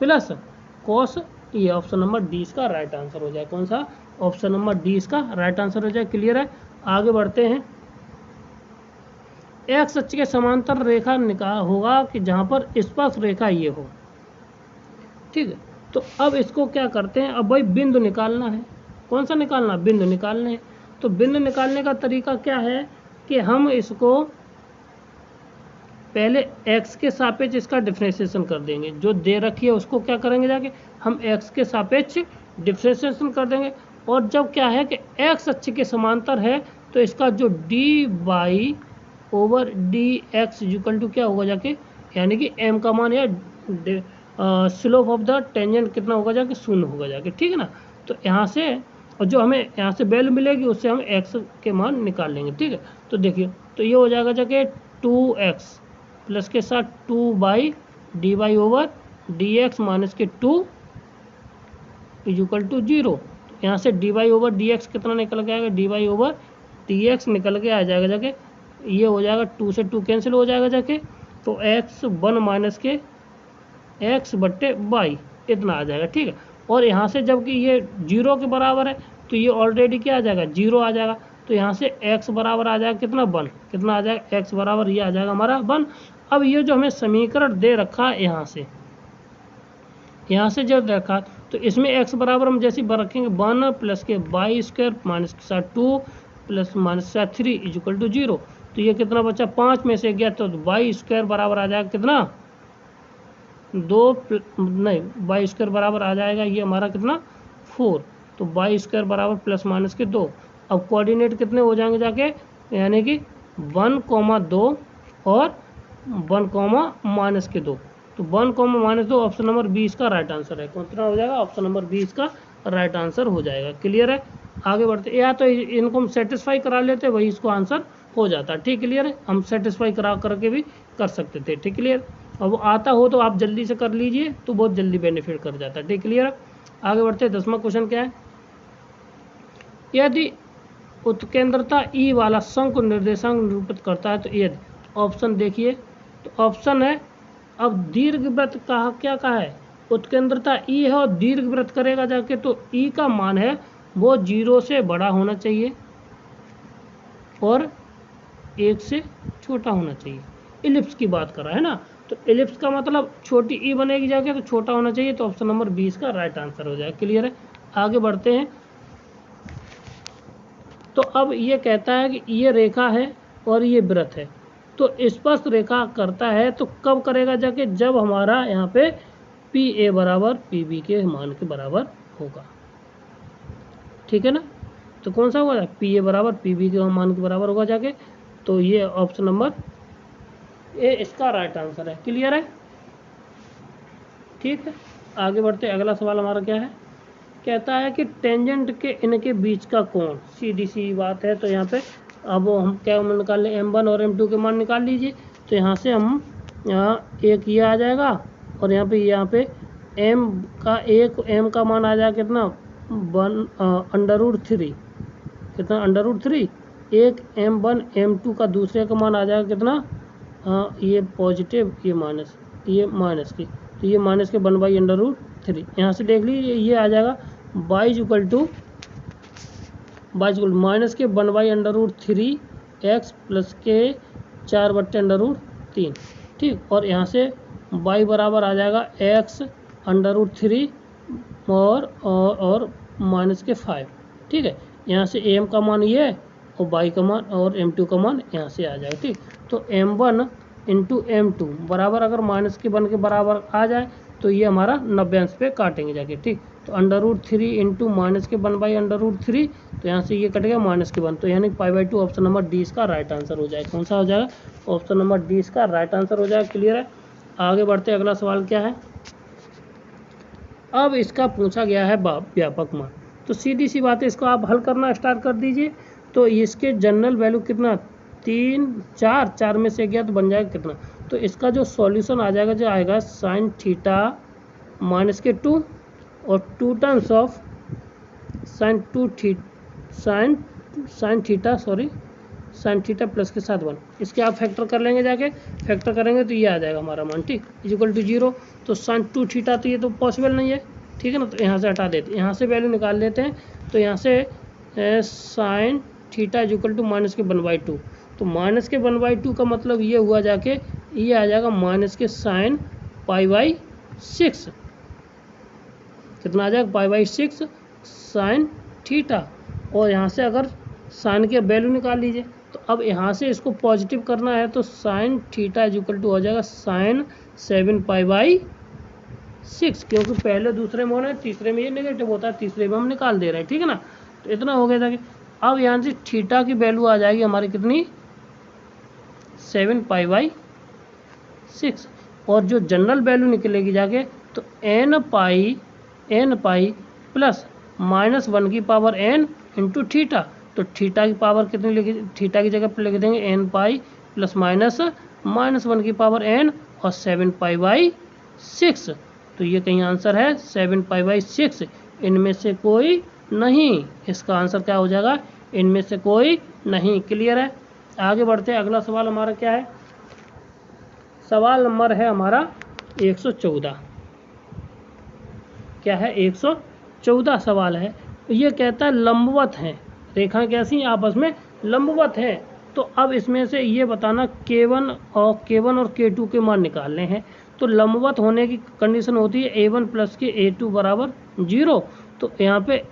S1: plus cos, ये ऑप्शन नंबर डी इसका राइट आंसर हो जाए। कौन सा? ऑप्शन नंबर डी इसका राइट आंसर हो जाए। क्लियर है? आगे बढ़ते हैं। एक्स अक्ष के समांतर रेखा निकाल होगा कि जहाँ पर स्पर्श रेखा ये हो। ठीक है, तो अब इसको क्या करते हैं, अब भाई बिंदु निकालना है। कौन सा निकालना? बिंदु निकालने हैं। तो बिंदु निकालने का तरीका क्या है कि हम इसको पहले x के सापेक्ष इसका डिफरेंशिएशन कर देंगे। जो दे रखी है उसको क्या करेंगे, जाके हम x के सापेक्ष डिफरेंशिएशन कर देंगे। और जब क्या है कि x अक्ष के समांतर है तो इसका जो dy over dx equal to क्या होगा जाके, यानी कि m का मान या स्लोप ऑफ द टेंजेंट कितना होगा जाके, 0 होगा जाके। ठीक है ना? तो यहाँ से, और जो हमें यहाँ से वैल्यू मिलेगी उससे हम x के मान निकाल लेंगे। ठीक है, तो देखिए, तो ये हो जाएगा जाके 2x प्लस के साथ 2/dy ओवर dx माइनस के 2 इक्वल टू 0। यहाँ से dy ओवर dx कितना निकल के आएगा, dy ओवर dx निकल के आ जाएगा जाके, ये हो जाएगा 2 से 2 कैंसिल हो जाएगा जाके, तो x1 माइनस के x बट्टे y इतना आ जाएगा। ठीक है, और यहाँ से जबकि ये 0 के बराबर है तो ये ऑलरेडी क्या आ जाएगा, 0 आ जाएगा। तो यहाँ से x बराबर आ जाएगा कितना, 1। कितना आ जाएगा, x बराबर ये आ जाएगा हमारा 1। अब ये जो हमें समीकरण दे रखा है यहाँ से जब रखा, तो इसमें x बराबर हम जैसे रखेंगे 1 प्लस के वाई स्क्वायर माइनस के साथ 2 प्लस माइनस के साथ 3 इक्वल टू 0। तो ये कितना बचा, 5 में से गया तो वाई स्क्वायर बराबर आ जाएगा कितना, वाई स्क्वायर बराबर आ जाएगा ये हमारा कितना, 4। तो वाई स्क्वायर बराबर प्लस माइनस के 2। अब कोऑर्डिनेट कितने हो जाएंगे जाके, यानी कि 1,2 और 1, माइनस के 2। तो 1, माइनस 2 ऑप्शन नंबर 20 का राइट आंसर है। कितना हो जाएगा, ऑप्शन नंबर 20 का राइट आंसर हो जाएगा। क्लियर है? आगे बढ़ते, या तो इनको हम सेटिस्फाई करा लेते, वही इसको आंसर हो जाता। ठीक, क्लियर है? हम सेटिस्फाई करा करके भी कर सकते थे। ठीक, क्लियर? अब वो आता हो तो आप जल्दी से कर लीजिए, तो बहुत जल्दी बेनिफिट कर जाता है। ठीक, क्लियर है? आगे बढ़ते, 10वां क्वेश्चन क्या है, यदि उत्केंद्रता ई वाला शंकु निर्देशांक निरूपित करता है तो यदि, ऑप्शन देखिए, तो ऑप्शन है, अब दीर्घवृत्त कहा, क्या कहा है, उत्केंद्रता ई है और दीर्घवृत्त करेगा जाके, तो ई का मान है वो 0 से बड़ा होना चाहिए और 1 से छोटा होना चाहिए। इलिप्स की बात कर रहा है ना, तो इलिप्स का मतलब छोटी ई बनेगी जाके, तो छोटा होना चाहिए। तो ऑप्शन नंबर 20 का राइट आंसर हो जाएगा। क्लियर है? आगे बढ़ते हैं। तो अब ये कहता है कि ये रेखा है और ये वृत्त है, तो स्पर्श रेखा करता है तो कब करेगा जाके, जब हमारा यहाँ पे पी ए बराबर पी बी के मान के बराबर होगा। ठीक है ना? तो कौन सा होगा, पी ए बराबर पी बी के मान के बराबर होगा जाके। तो ये ऑप्शन नंबर ए इसका राइट आंसर है। क्लियर है? ठीक है, आगे बढ़ते, अगला सवाल हमारा क्या है, कहता है कि टेंजेंट के इनके बीच का कोण, सीधी सी बात है। तो यहाँ पे अब हम क्या निकाल लें, m1 और m2 के मान निकाल लीजिए। तो यहाँ से हम यहाँ एक ये आ जाएगा और यहाँ पे m का मान आ जाएगा कितना, 1√3, कितना √3। एक m1 m2 का दूसरे का मान आ जाएगा कितना, ये पॉजिटिव, ये माइनस की, तो ये माइनस के 1/√3। यहाँ से देख लीजिए ये आ जाएगा y इक्वल टू माइनस के 1/√3 x प्लस के 4/√3। ठीक, और यहाँ से y बराबर आ जाएगा x√3 और माइनस के 5। ठीक है, यहाँ से m का मान ये और y का मान और m2 का मान यहाँ से आ जाएगा। ठीक, तो m1 इंटू m2 बराबर, अगर माइनस के 1 के बराबर आ जाए तो ये हमारा 90 अंश पे काटेंगे जाके। ठीक, तो √3 इंटू माइनस के 1/√3, तो यहाँ से ये कट गया माइनस के 1, तो यानी π/2 ऑप्शन नंबर डी इसका राइट आंसर हो जाएगा। कौन सा हो जाएगा, ऑप्शन नंबर डी इसका राइट आंसर हो जाएगा। क्लियर है? आगे बढ़ते, अगला सवाल क्या है, अब इसका पूछा गया है व्यापक मान। तो सीधी सी बात है, इसको आप हल करना स्टार्ट कर दीजिए। तो इसके जनरल वैल्यू कितना, 3 4 में से गया तो बन जाएगा कितना, तो इसका जो सॉल्यूशन आ जाएगा, जो आएगा sin थीटा माइनस के 2 और 2 terms of sin theta sine theta plus के साथ 1, इसके आप फैक्टर कर लेंगे, जाके फैक्टर करेंगे तो ये आ जाएगा हमारा मान, ठीक, इज इक्वल टू 0। तो साइन 2 थीटा तो ये तो पॉसिबल नहीं है, ठीक है ना, तो यहाँ से हटा देते हैं, यहाँ से वैल्यू निकाल लेते हैं। तो यहाँ से sine theta is equal to minus के 1/2, तो माइनस के 1/2 का मतलब ये हुआ जाके ये आ जाएगा माइनस के साइन π/6, कितना आ जाएगा π/6 साइन थीटा। और यहाँ से अगर साइन के वैल्यू निकाल लीजिए, तो अब यहाँ से इसको पॉजिटिव करना है, तो sine theta is equal to हो जाएगा साइन 7 π/6, क्योंकि पहले दूसरे में होना है, तीसरे में ये नेगेटिव होता है, तीसरे में हम निकाल दे रहे हैं, ठीक है ना। तो इतना हो गया था कि अब यहाँ से थीटा की वैल्यू आ जाएगी हमारी कितनी, 7 π/6, और जो जनरल वैल्यू निकलेगी जाके तो n पाई प्लस -1 की पावर n इंटू थीटा। तो थीटा की पावर कितनी लिखी, थीटा की जगह पर लिख देंगे n पाई प्लस -1 की पावर n और 7 π/6। तो ये कहीं आंसर है 7 π/6, इनमें से कोई नहीं, इसका आंसर क्या हो जाएगा, इनमें से कोई नहीं। क्लियर है, आगे बढ़ते हैं। अगला सवाल हमारा क्या है, सवाल नंबर है हमारा 114, क्या है 114 सवाल है। ये कहता है लंबवत हैं, रेखाएं कैसी हैं, आपस में लंबवत हैं। तो अब इसमें से ये बताना K1 और K2 के मान निकालने हैं। तो लंबवत होने की कंडीशन होती है A1 प्लस के A2 बराबर 0। तो यहाँ पे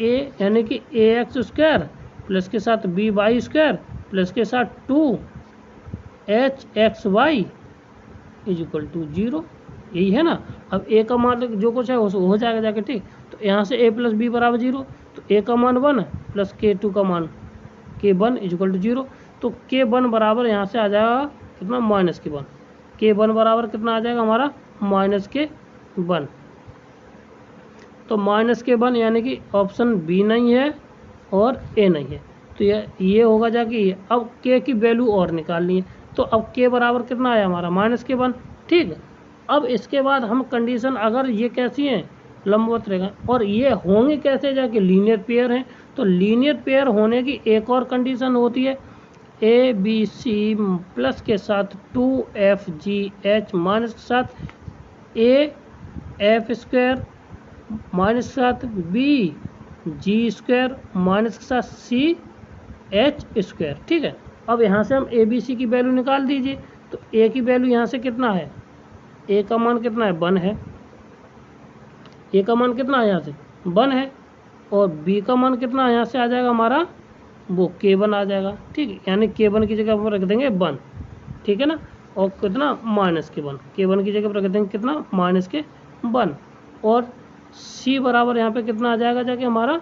S1: A यानी कि AX² प्लस के साथ BY² प्लस के साथ 2HXY इज इक्वल टू 0, यही है ना। अब A का मान जो कुछ है वो हो जाएगा जाके, ठीक। तो यहाँ से A प्लस बी बराबर 0, तो A का मान 1 प्लस K2 का मान K1 इज इक्वल टू 0। तो K1 बराबर यहाँ से आ जाएगा कितना, -K1। K1 बराबर कितना आ जाएगा हमारा, -K1। तो -K1 यानी कि ऑप्शन बी नहीं है और ए नहीं है, तो ये होगा जाके। अब K की वैल्यू और निकालनी है, तो अब K बराबर कितना आया हमारा, -K1, ठीक। अब इसके बाद हम कंडीशन, अगर ये कैसी है, लंबवत रेखा, और ये होंगे कैसे जाके, लीनियर पेयर हैं। तो लीनियर पेयर होने की एक और कंडीशन होती है, ABC प्लस के साथ 2FGH माइनस के साथ AF² माइनस के साथ BG² माइनस के साथ CH², ठीक है। अब यहाँ से हम ABC की वैल्यू निकाल दीजिए। तो A की वैल्यू यहाँ से कितना है, A का मान कितना है, 1 है। A का मान कितना है यहाँ से 1 है, और B का मान कितना है यहाँ से आ जाएगा हमारा, वो K1 आ जाएगा, ठीक। यानी K1 की जगह पर रख देंगे 1, ठीक है ना। और कितना, -K1, K1 की जगह पर रख देंगे कितना, -K1। और C बराबर यहाँ पे कितना आ जाएगा जाके हमारा,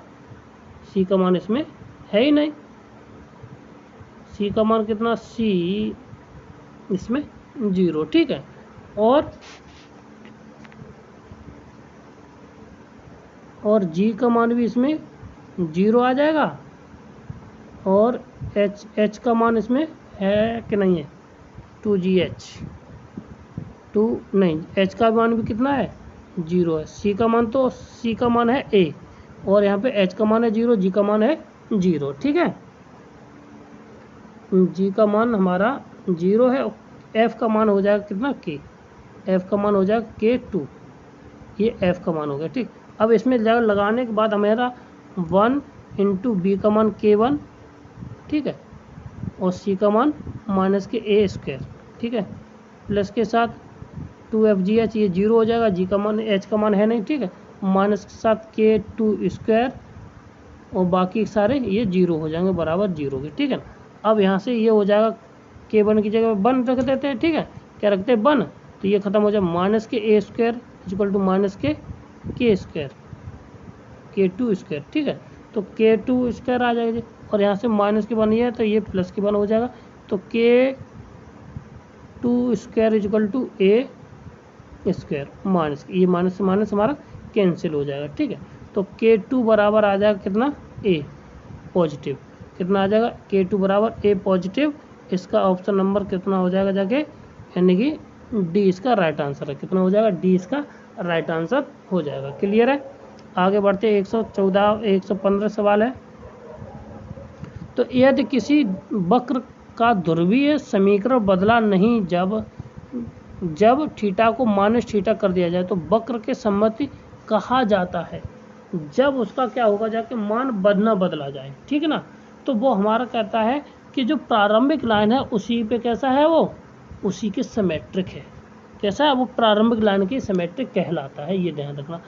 S1: C का मान इसमें है ही नहीं, C का मान कितना, C इसमें 0, ठीक है। और G का मान भी इसमें 0 आ जाएगा, और H का मान इसमें है कि नहीं है, 2GH, 2 नहीं, H का मान भी कितना है, 0 है। C का मान, तो C का मान है A, और यहाँ पे H का मान है 0, G का मान है 0, ठीक है। G का मान हमारा 0 है। F का मान हो जाएगा कितना, K, F का मान हो जाएगा K2, ये F का मान हो गया, ठीक। अब इसमें लगाने के बाद हमारा 1 इंटू B का मान K1, ठीक है, और C का मान -A², ठीक है, प्लस के साथ 2FGH, ये 0 हो जाएगा, G का मान, H का मान है नहीं, ठीक है, माइनस के साथ K2², और बाकी सारे ये 0 हो जाएंगे, बराबर 0 के, ठीक है। अब यहाँ से ये हो जाएगा, K1 की जगह 1 रख देते हैं, ठीक है, क्या रखते हैं 1, तो ये खत्म हो जाए, -A² is equal to -K² K2², ठीक है। तो K2² आ जाएगा, और यहाँ से -K1 है तो ये +K1 हो जाएगा। तो K2² is equal to A², minus, ये माइनस से माइनस हमारा कैंसिल हो जाएगा, ठीक है। तो K2 बराबर आ जाएगा कितना, A पॉजिटिव, कितना आ जाएगा, K2 बराबर A पॉजिटिव। इसका ऑप्शन नंबर कितना हो जाएगा जाके, यानी कि डी इसका राइट आंसर है, कितना हो जाएगा, डी इसका राइट आंसर हो जाएगा। क्लियर है, आगे बढ़ते 115 सवाल है। तो यदि किसी वक्र का ध्रुवीय समीकरण बदला नहीं जब थीटा को माइनस थीटा कर दिया जाए तो वक्र के सम्मति कहा जाता है। जब उसका क्या होगा, जाके मान बदला जाए, ठीक है ना। तो वो हमारा कहता है कि जो प्रारंभिक लाइन है उसी पे कैसा है, वो उसी के सिमेट्रिक है। कैसा है, वो प्रारंभिक लाइन की सिमेट्रिक कहलाता है, ये ध्यान रखना।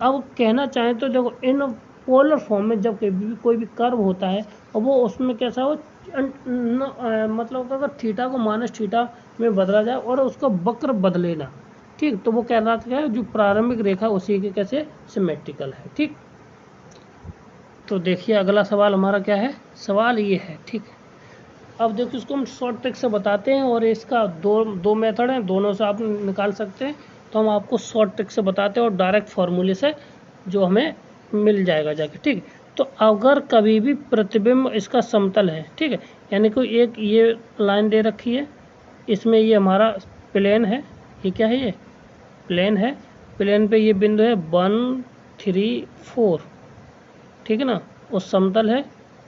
S1: अब कहना चाहें तो देखो, इन पोलर फॉर्म में जब कोई भी कर्व होता है और वो उसमें कैसा हो, मतलब अगर थीटा को माइनस थीटा में बदला जाए और उसका वक्र बदले ना, ठीक, तो वो कहलाता है जो प्रारंभिक रेखा उसी के कैसे सिमेट्रिकल है, ठीक। तो देखिए अगला सवाल हमारा क्या है, सवाल ये है, ठीक। अब देखो इसको हम शॉर्ट ट्रिक से बताते हैं और इसका दो मेथड हैं, दोनों से आप निकाल सकते हैं। तो हम आपको शॉर्ट ट्रिक से बताते हैं और डायरेक्ट फार्मूले से जो हमें मिल जाएगा जाके, ठीक। तो अगर कभी भी प्रतिबिंब इसका समतल है, ठीक है, यानी कोई एक ये लाइन दे रखी है, इसमें ये हमारा प्लेन है, ये क्या है, ये प्लेन है, प्लेन पे ये बिंदु है 1 3 4, ठीक है ना, और समतल है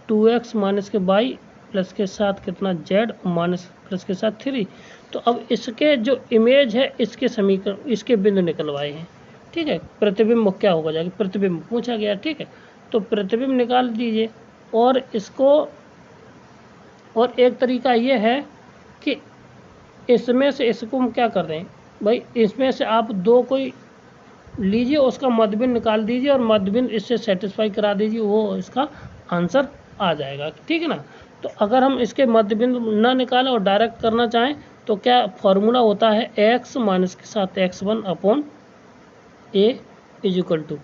S1: 2x माइनस के y प्लस के साथ कितना z माइनस प्लस के साथ 3। तो अब इसके जो इमेज है इसके समीकरण, इसके बिंदु निकलवाए हैं, ठीक है। प्रतिबिंब क्या होगा जाके, प्रतिबिंब पूछा गया, ठीक है। तो प्रतिबिंब निकाल दीजिए और इसको, और एक तरीका ये है कि इसमें से इसको हम क्या कर रहे हैं भाई, इसमें से आप दो कोई लीजिए, उसका मध्यबिंद निकाल दीजिए और मध्यबिंद इससे सेटिस्फाई करा दीजिए, वो इसका आंसर आ जाएगा, ठीक है ना। तो अगर हम इसके मध्यबिंद ना निकालें और डायरेक्ट करना चाहें तो क्या फॉर्मूला होता है, x माइनस के साथ x1 upon a is equal to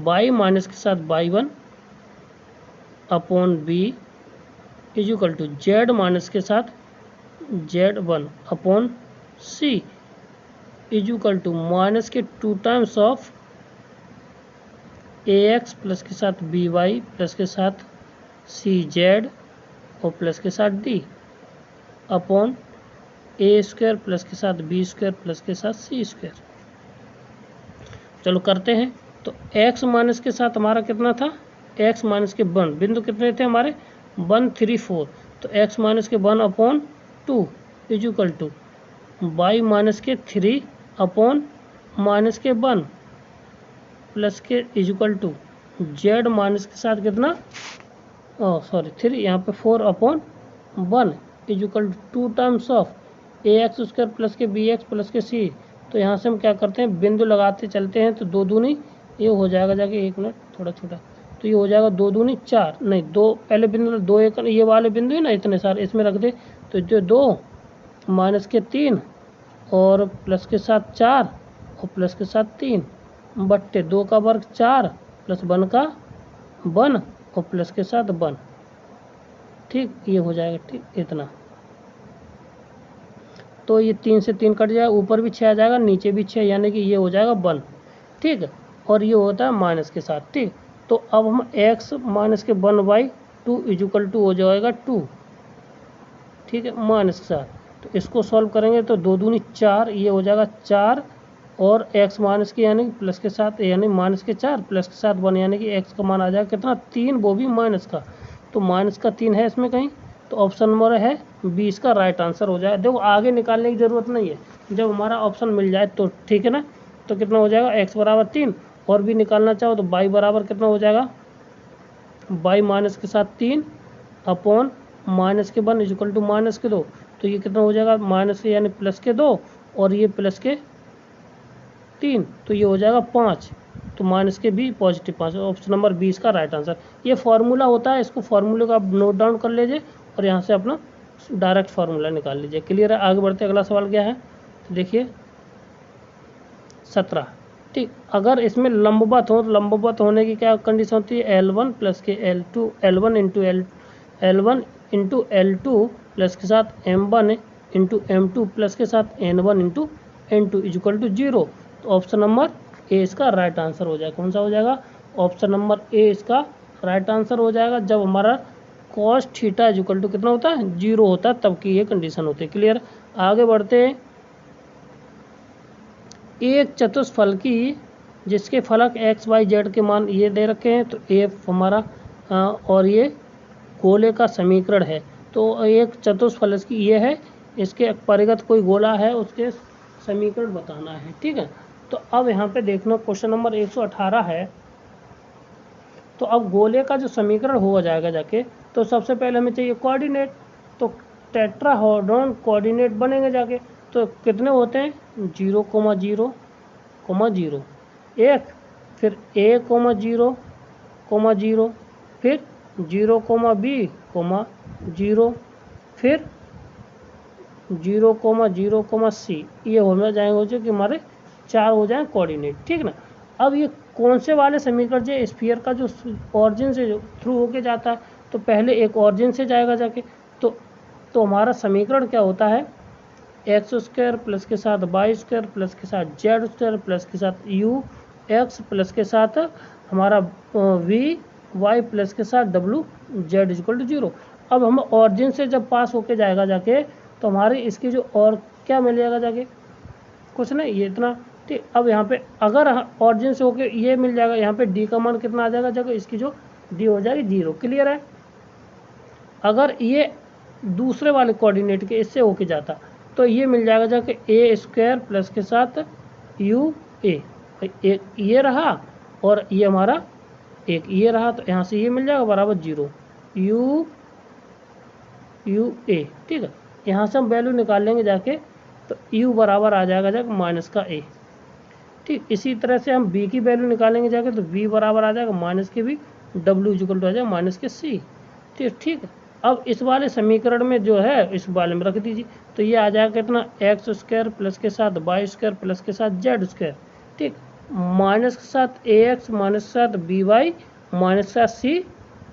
S1: y minus के साथ y1 upon b is equal to z minus के साथ z1 upon c is equal to minus के 2 टाइम्स ऑफ ax प्लस के साथ by प्लस के साथ cz और प्लस के साथ d upon a square plus के साथ b स्क्वायर प्लस के साथ c स्क्वायर। चलो करते हैं। तो x माइनस के साथ हमारा कितना था, x माइनस के 1, बिंदु कितने थे हमारे 1 3 4, तो x माइनस के 1 upon 2 is equal to y minus के 3 अपॉन माइनस के 1 प्लस के is equal to z minus के साथ कितना, सॉरी 3, यहाँ पे 4 upon 1 is equal to 2 times of ax square plus के bx प्लस के c। तो यहाँ से हम क्या करते हैं, बिंदु लगाते चलते हैं, तो 2 दूनी ये हो जाएगा जाके, 1 मिनट थोड़ा छोटा, तो ये हो जाएगा 2 दूनी 4, नहीं 2 पहले बिंदु 2 1 ये वाले बिंदु है ना, इतने सारे इसमें रख दे, तो जो 2 माइनस के 3 और प्लस के साथ 4 और प्लस के साथ 3 बट्टे 2 का वर्ग 4 प्लस 1 का 1 और प्लस के साथ 1, ठीक, ये हो जाएगा, ठीक, इतना। तो ये 3 से 3 कट जाएगा, ऊपर भी 6 आ जाएगा, नीचे भी 6, यानी कि ये हो जाएगा 1, ठीक। और ये होता है माइनस के साथ, ठीक। तो अब हम x माइनस के 1/2 इज इक्वल टू हो जाएगा 2, ठीक है, माइनस के साथ। तो इसको सॉल्व करेंगे तो 2 दूनी 4, ये हो जाएगा 4 और x माइनस के यानी प्लस के साथ, यानी माइनस के 4 प्लस के साथ 1, यानी कि x का मान आ जाएगा कितना 3, वो भी माइनस का। तो माइनस का 3 है इसमें कहीं, तो ऑप्शन नंबर है 20 का राइट आंसर हो जाएगा। देखो आगे निकालने की ज़रूरत नहीं है, जब हमारा ऑप्शन मिल जाए तो, ठीक है ना। तो कितना हो जाएगा, x बराबर 3, और भी निकालना चाहो तो y बराबर कितना हो जाएगा, y माइनस के साथ 3 अपॉन माइनस के 1 इज इक्वल टू माइनस के 2। तो ये कितना हो जाएगा, माइनस के यानी प्लस के 2 और ये प्लस के 3, तो ये हो जाएगा 5, तो माइनस के भी पॉजिटिव 5, ऑप्शन नंबर 20 का राइट आंसर। ये फार्मूला होता है, इसको फार्मूले का आप नोट डाउन कर लीजिए और यहाँ से अपना डायरेक्ट फार्मूला निकाल लीजिए। क्लियर है, आगे बढ़ते अगला सवाल क्या है, तो देखिए 17, ठीक। अगर इसमें लंबवत हो, तो लंबवत होने की क्या कंडीशन होती है, L1 प्लस के L2 L1 into L2 plus के साथ M1 इंटू M2 प्लस के साथ N1 into N2 is equal to 0। तो ऑप्शन नंबर ए इसका राइट आंसर हो जाएगा। कौन सा हो जाएगा, ऑप्शन नंबर ए इसका राइट आंसर हो जाएगा। जब हमारा cos theta is equal to कितना होता है, 0 होता है, तब की ये कंडीशन होती है। क्लियर, आगे बढ़ते हैं। एक चतुष्फल की जिसके फलक x y z के मान ये दे रखे हैं, तो ए हमारा और ये गोले का समीकरण है। तो एक चतुष्फलक की ये है, इसके परिगत कोई गोला है, उसके समीकरण बताना है। ठीक है, तो अब यहाँ पे देखना क्वेश्चन नंबर 118 है। तो अब गोले का जो समीकरण हो जाएगा जाके, तो सबसे पहले हमें चाहिए कोऑर्डिनेट। तो टेट्राहेड्रॉन कोऑर्डिनेट बनेंगे जाके, तो कितने होते हैं 0, 0, 0 एक, फिर A, 0, 0, फिर 0, B, 0, फिर 0, 0, C। ये हो जाएंगे जो कि हमारे 4 हो जाए कोऑर्डिनेट। ठीक ना। अब ये कौन से वाले समीकरण जो स्फीयर का जो ऑरिजिन से थ्रू होके जाता है, तो पहले एक ऑरिजिन से जाएगा जाके, तो हमारा समीकरण क्या होता है, एक्स स्क्वायर प्लस के साथ वाई स्क्वायर प्लस के साथ जेड स्क्वायर प्लस के साथ यू एक्स प्लस के साथ हमारा वी वाई प्लस के साथ डब्ल्यू जेड इक्वल टू 0। अब हम ऑरिजिन से जब पास होके जाएगा जाके, तो हमारी इसकी जो और क्या मिल जाएगा जाके, कुछ नहीं, ये इतना। ठीक, अब यहाँ पे अगर ऑरिजिन से होके ये मिल जाएगा, यहाँ पे डी का मान कितना आ जाएगा जाके, इसकी जो डी हो जाएगी 0। क्लियर है। अगर ये दूसरे वाले कोऑर्डिनेट के इससे होके जाता, तो ये मिल जाएगा जाके ए स्क्वायर प्लस के साथ यू ए, एक ये रहा और ये हमारा एक ये रहा, तो यहाँ से ये मिल जाएगा बराबर 0 यू ए। ठीक है, यहाँ से हम वैल्यू निकाल लेंगे जाके, तो यू बराबर आ जाएगा जाके माइनस का ए। ठीक, इसी तरह से हम बी की वैल्यू निकालेंगे जाके, तो बी बराबर आ जाएगा माइनस के बी, डब्ल्यू इक्वल टू आ जाएगा माइनस के सी। ठीक है, अब इस वाले समीकरण में जो है इस वाले में रख दीजिए, तो ये आ जाएगा कितना, एक्स स्क्वायर प्लस के साथ वाई स्क्वायर प्लस के साथ जेड स्क्वायर, ठीक, माइनस के साथ ए एक्स माइनस के साथ बी वाई माइनस के साथ सी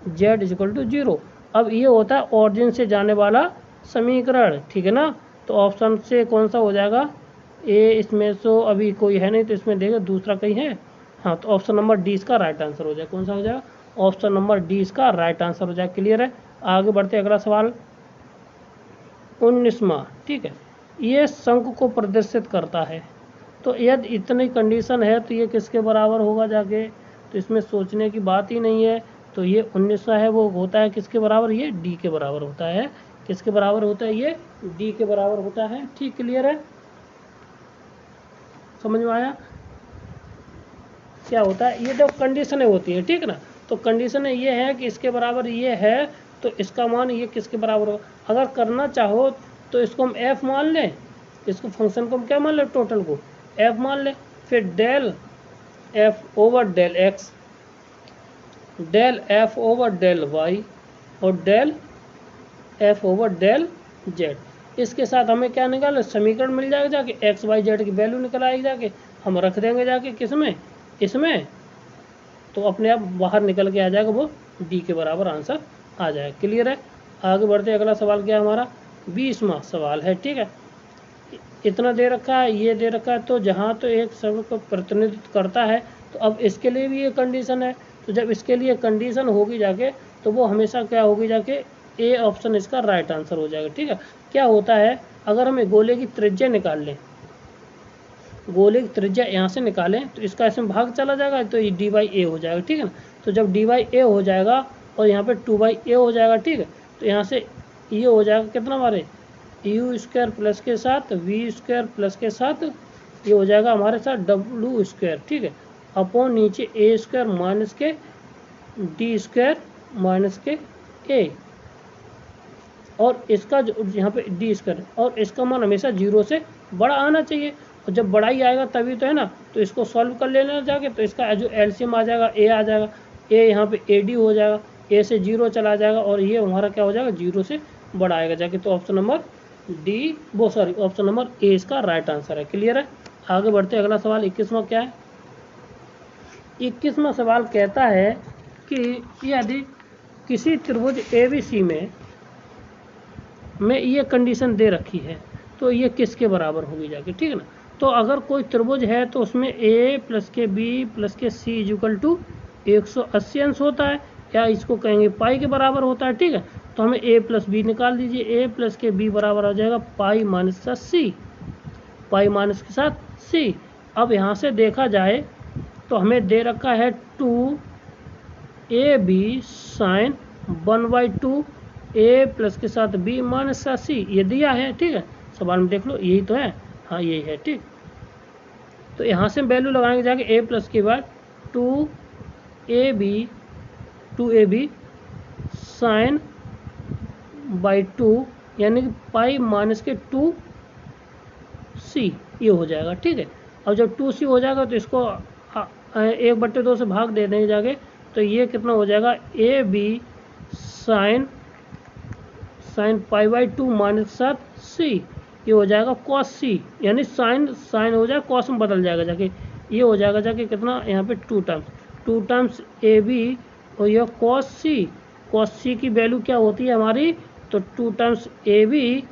S1: जेड इक्वल टू 0। अब ये होता है ऑरिजिन से जाने वाला समीकरण। ठीक है ना। तो ऑप्शन से कौन सा हो जाएगा, ए, इसमें तो अभी कोई है नहीं, तो इसमें देखो दूसरा कहीं है। हाँ, तो ऑप्शन नंबर डी इसका राइट आंसर हो जाएगा। कौन सा हो जाएगा, ऑप्शन नंबर डी इसका राइट आंसर हो जाएगा। क्लियर है। आगे बढ़ते अगला सवाल 19वां। ठीक है, ये शंकु को प्रदर्शित करता है, तो यदि इतनी कंडीशन है तो ये किसके बराबर होगा जाके, तो इसमें सोचने की बात ही नहीं है। तो ये 19वां है, वो होता है किसके बराबर, ये डी के बराबर होता है। किसके बराबर होता है, ये डी के बराबर होता है। ठीक, क्लियर है, समझ में आया क्या होता है। ये जो कंडीशनें होती है, ठीक ना, तो कंडीशन ये है कि इसके बराबर ये है, तो इसका मान ये किसके बराबर हो। अगर करना चाहो तो इसको हम एफ मान लें, इसको फंक्शन को हम क्या मान लें, टोटल को एफ मान लें, फिर del f over del x, del f over del y और del f over del z. इसके साथ हमें क्या निकालना, समीकरण मिल जाएगा जाके, एक्स वाई जेड की वैल्यू निकल आएगी जाके, हम रख देंगे जाके किसमें, इसमें, तो अपने आप बाहर निकल के आ जाएगा, वो डी के बराबर आंसर आ जाएगा। क्लियर है। आगे बढ़ते अगला सवाल क्या हमारा 20वां सवाल है। ठीक है, इतना दे रखा है, ये दे रखा है, तो जहाँ तो एक शब्द को प्रतिनिधित्व करता है, तो अब इसके लिए भी ये कंडीशन है। तो जब इसके लिए कंडीशन होगी जाके, तो वो हमेशा क्या होगी जाके, ए ऑप्शन इसका राइट आंसर हो जाएगा। ठीक है, क्या होता है, अगर हमें गोले की त्रिज्या निकाल लें, गोले की त्रिज्या यहाँ से निकालें, तो इसका इसमें भाग चला जाएगा, तो ये डी बाई ए हो जाएगा। ठीक है ना। तो जब डी बाई ए हो जाएगा और यहाँ पे 2/a हो जाएगा, ठीक है, तो यहाँ से ये हो जाएगा कितना हमारे यू स्क्वायर प्लस के साथ वी स्क्वायर प्लस के साथ ये हो जाएगा हमारे साथ डब्ल्यू स्क्वायर। ठीक है, अपॉन नीचे ए स्क्वायर माइनस के डी स्क्वायर माइनस के ए, और इसका जो यहाँ पे डी स्क्वायर, और इसका मान हमेशा 0 से बड़ा आना चाहिए, और जब बड़ा ही आएगा तभी तो है ना। तो इसको सॉल्व कर लेना जाके, तो इसका जो एलसीएम आ जाएगा ए आ जाएगा, ए यहाँ पे ए डी हो जाएगा, ए से 0 चला जाएगा, और ये हमारा क्या हो जाएगा 0 से बड़ा आएगा जाके। तो option number D option number A इसका राइट आंसर है। क्लियर है। आगे बढ़ते अगला सवाल 21वां क्या है, 21वां सवाल कहता है कि यदि किसी त्रिभुज ABC में ये कंडीशन दे रखी है, तो ये किसके बराबर होगी जाके। ठीक है ना। तो अगर कोई त्रिभुज है तो उसमें a प्लस के b प्लस के c इक्वल टू 180 अंश होता है, या इसको कहेंगे पाई के बराबर होता है। ठीक है, तो हमें a प्लस बी निकाल दीजिए, a प्लस के b बराबर आ जाएगा पाई माइनस का c, पाई माइनस के साथ c। अब यहाँ से देखा जाए तो हमें दे रखा है 2ab साइन 1/2 ए प्लस के साथ बी माइनस का सी, ये दिया है, ठीक है, सवाल में देख लो यही तो है, हाँ यही है, ठीक। तो यहाँ से वैल्यू लगाएंगे जाके ए प्लस के बाद 2ab साइन बाई 2 यानी कि पाई माइनस के 2c ये हो जाएगा, ठीक है। अब जब 2c हो जाएगा तो इसको 1/2 से भाग दे देंगे जाके, तो ये कितना हो जाएगा a b sine pi by 2 minus के साथ c, ये हो जाएगा cos c, यानी साइन हो जाएगा cos में बदल जाएगा जाके, ये हो जाएगा जाके कितना यहाँ पे 2 टाइम्स ए बी और यह cos c की वैल्यू क्या होती है हमारी, तो 2 टाइम्स ए बी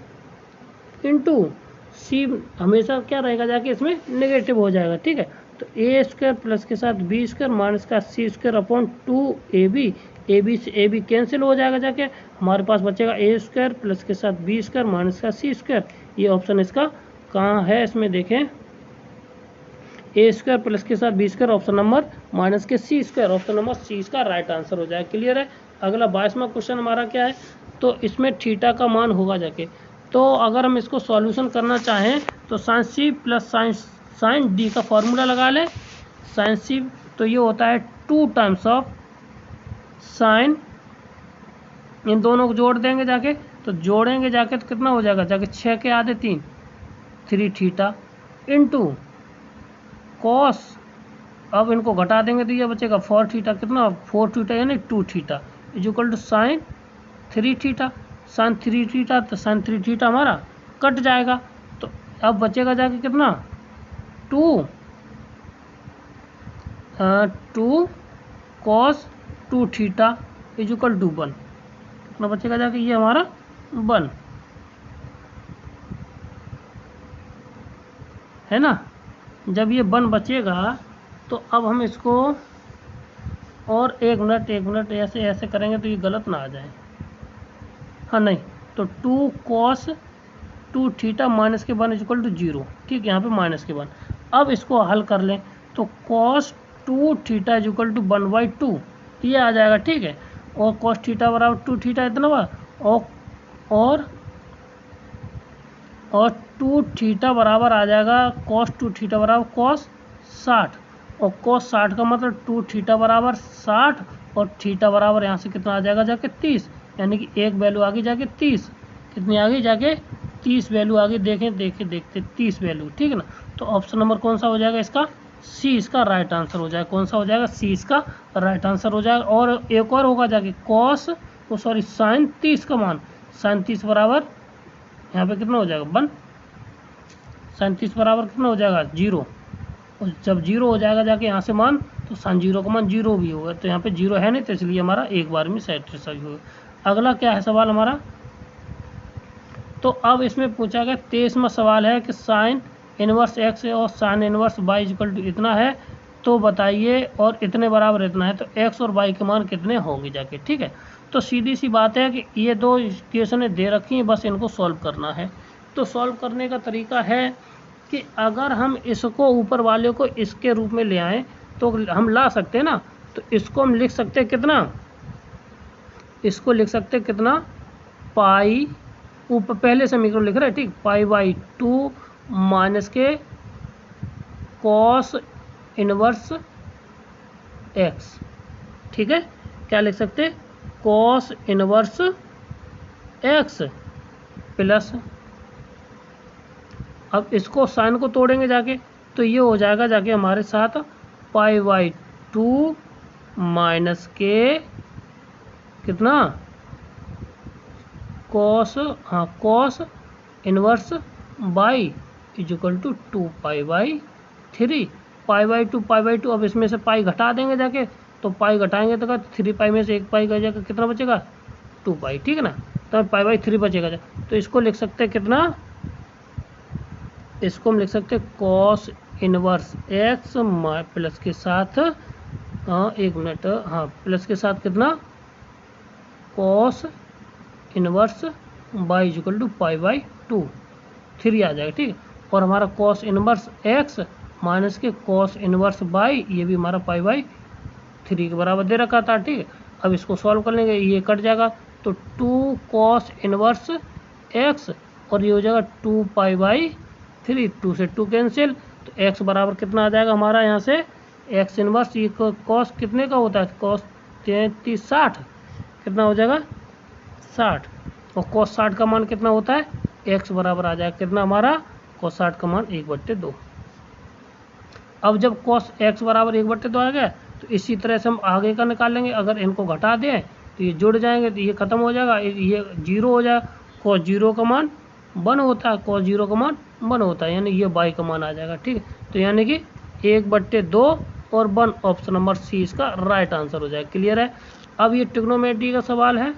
S1: इंटू सी हमेशा क्या रहेगा जाके इसमें नेगेटिव हो जाएगा, ठीक है। तो ए स्क्वायर प्लस के साथ बी स्क्वायर माइनस का c square upon 2ab, a b से ए बी कैंसिल हो जाएगा जाके, हमारे पास बचेगा ए स्क्वायर प्लस के साथ बी स्क्वायर माइनस का सी स्क्वायर। ये ऑप्शन इसका कहाँ है, इसमें देखें ए स्क्वायर प्लस के साथ b square option number minus के c square, option number C इसका राइट आंसर हो जाएगा। क्लियर है। अगला 22वां क्वेश्चन हमारा क्या है, तो इसमें थीटा का मान होगा जाके, तो अगर हम इसको सॉल्यूशन करना चाहें तो sine c plus sine d का फॉर्मूला लगा लें। साइन सी तो ये होता है 2 टाइम्स ऑफ साइन, इन दोनों को जोड़ देंगे जाके, तो जोड़ेंगे जाके तो कितना हो जाएगा जाके 6 के आधे 3 थीटा इंटू कॉस, अब इनको घटा देंगे तो ये बचेगा 4 थीटा, कितना 4 थीटा यानी 2 theta is equal to sine 3 theta. Sine 3 theta तो साइन 3 थीटा हमारा कट जाएगा, तो अब बचेगा जाके कितना 2 cos 2 theta is equal to 1, कितना बचेगा जाके ये हमारा 1 है ना। जब ये 1 बचेगा तो अब हम इसको और एक मिनट ऐसे करेंगे तो ये गलत ना आ जाए, हाँ नहीं, तो 2 कॉस 2 थीटा माइनस के 1 इज इक्वल टू 0, ठीक है, यहाँ पे माइनस के 1। अब इसको हल कर लें तो cos 2 theta is equal to 1/2 ये आ जाएगा, ठीक है, और कॉस थीटा बराबर 2 थीटा इतना बार, और 2 थीटा बराबर आ जाएगा कॉस 2 थीटा बराबर कॉस 60, और कॉस 60 का मतलब 2 थीटा बराबर 60 और थीटा बराबर यहाँ से कितना आ जाएगा जाके 30, यानी कि एक वैल्यू आगे जाके 30, कितनी आगे जाके 30 वैल्यू आगे देखते 30 वैल्यू, ठीक है ना। तो ऑप्शन नंबर कौन सा हो जाएगा इसका, सी इसका राइट आंसर हो जाएगा। कौन सा हो जाएगा, सी इसका राइट आंसर हो जाएगा। और एक और होगा जाके कॉस साइन 30 का मान, साइन 30 बराबर यहाँ पे कितना हो जाएगा 1, साइन 30 बराबर कितना हो जाएगा 0, और जब 0 हो जाएगा जाके यहाँ से मान, तो साइन 0 का मान 0 भी होगा, तो यहाँ पे 0 है नहीं, तो इसलिए हमारा एक बार में सही होगा। अगला क्या है सवाल हमारा, तो अब इसमें पूछा गया 23वां सवाल है कि साइन इनवर्स एक्स और sine inverse y equal to इतना है, तो बताइए और इतने बराबर इतना है, तो एक्स और वाई के मान कितने होंगे जाके, ठीक है। तो सीधी सी बात है कि ये दो इक्वेशनें दे रखी हैं, बस इनको सॉल्व करना है। तो सॉल्व करने का तरीका है कि अगर हम इसको ऊपर वाले को इसके रूप में ले आएँ तो हम ला सकते हैं ना, तो इसको हम लिख सकते हैं कितना, इसको लिख सकते हैं कितना पाई, ऊपर पहले समीकरण लिख रहे हैं, ठीक, पाई/2 माइनस के कॉस इनवर्स एक्स, ठीक है, क्या लिख सकते हैं कॉस इनवर्स एक्स प्लस, अब इसको साइन को तोड़ेंगे जाके, तो ये हो जाएगा जाके हमारे साथ पाई/2 माइनस के कितना cos inverse by is equal to 2 पाई/3, पाई/2 अब इसमें से पाई घटा देंगे जाके, तो पाई घटाएंगे तो 3 पाई में से 1 पाई का जाकर कितना बचेगा 2 पाई, ठीक है ना, तो पाई/3 बचेगा। तो इसको लिख सकते हैं कितना, इसको हम लिख सकते हैं कॉस इनवर्स एक्स प्लस के साथ प्लस के साथ कितना cos inverse by is equal to पाई/2 3 आ जाएगा, ठीक है, और हमारा कॉस इनवर्स एक्स माइनस के कॉस इनवर्स बाई, ये भी हमारा पाई/3 के बराबर दे रखा था, ठीक है। अब इसको सॉल्व कर लेंगे, ये कट जाएगा तो 2 cos इनवर्स x और ये हो जाएगा 2 पाई बाई 3, 2 से 2 कैंसिल, तो x बराबर कितना आ जाएगा हमारा यहाँ से x इनवर्स, ये cos कितने का होता है, cos 33 60 कितना हो जाएगा 60, और cos 60 का मान कितना होता है, x बराबर आ जाएगा कितना हमारा cos 60 का मान 1/2। अब जब cos x बराबर 1/2 आ गया तो इसी तरह से हम आगे का निकाल लेंगे, अगर इनको घटा दें तो ये जुड़ जाएंगे, तो ये खत्म हो जाएगा, ये 0 हो जाएगा, cos 0 का मान 1 होता है, cos 0 का मान 1 होता है, यानी ये y का मान आ जाएगा। ठीक है, तो यानी कि 1/2 और 1, ऑप्शन नंबर सी इसका राइट आंसर हो जाएगा। क्लियर है। अब ये ट्रिग्नोमेट्री का सवाल है,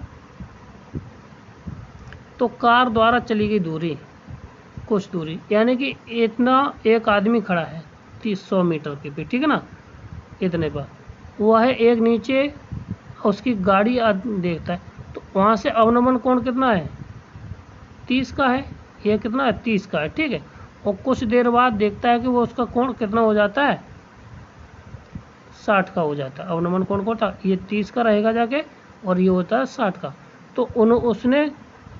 S1: तो कार द्वारा चली गई दूरी, कुछ दूरी, यानी कि इतना एक आदमी खड़ा है 300 मीटर के पे, ठीक है ना, इतने पर वो है, एक नीचे उसकी गाड़ी देखता है, तो वहाँ से अवनमन कोण कितना है 30 का है, ये कितना है 30 का है। ठीक है, और कुछ देर बाद देखता है कि वो उसका कोण कितना हो जाता है 60 का हो जाता है, अवनमन कोण को था, ये 30 का रहेगा जाके और ये होता है 60 का। तो उसने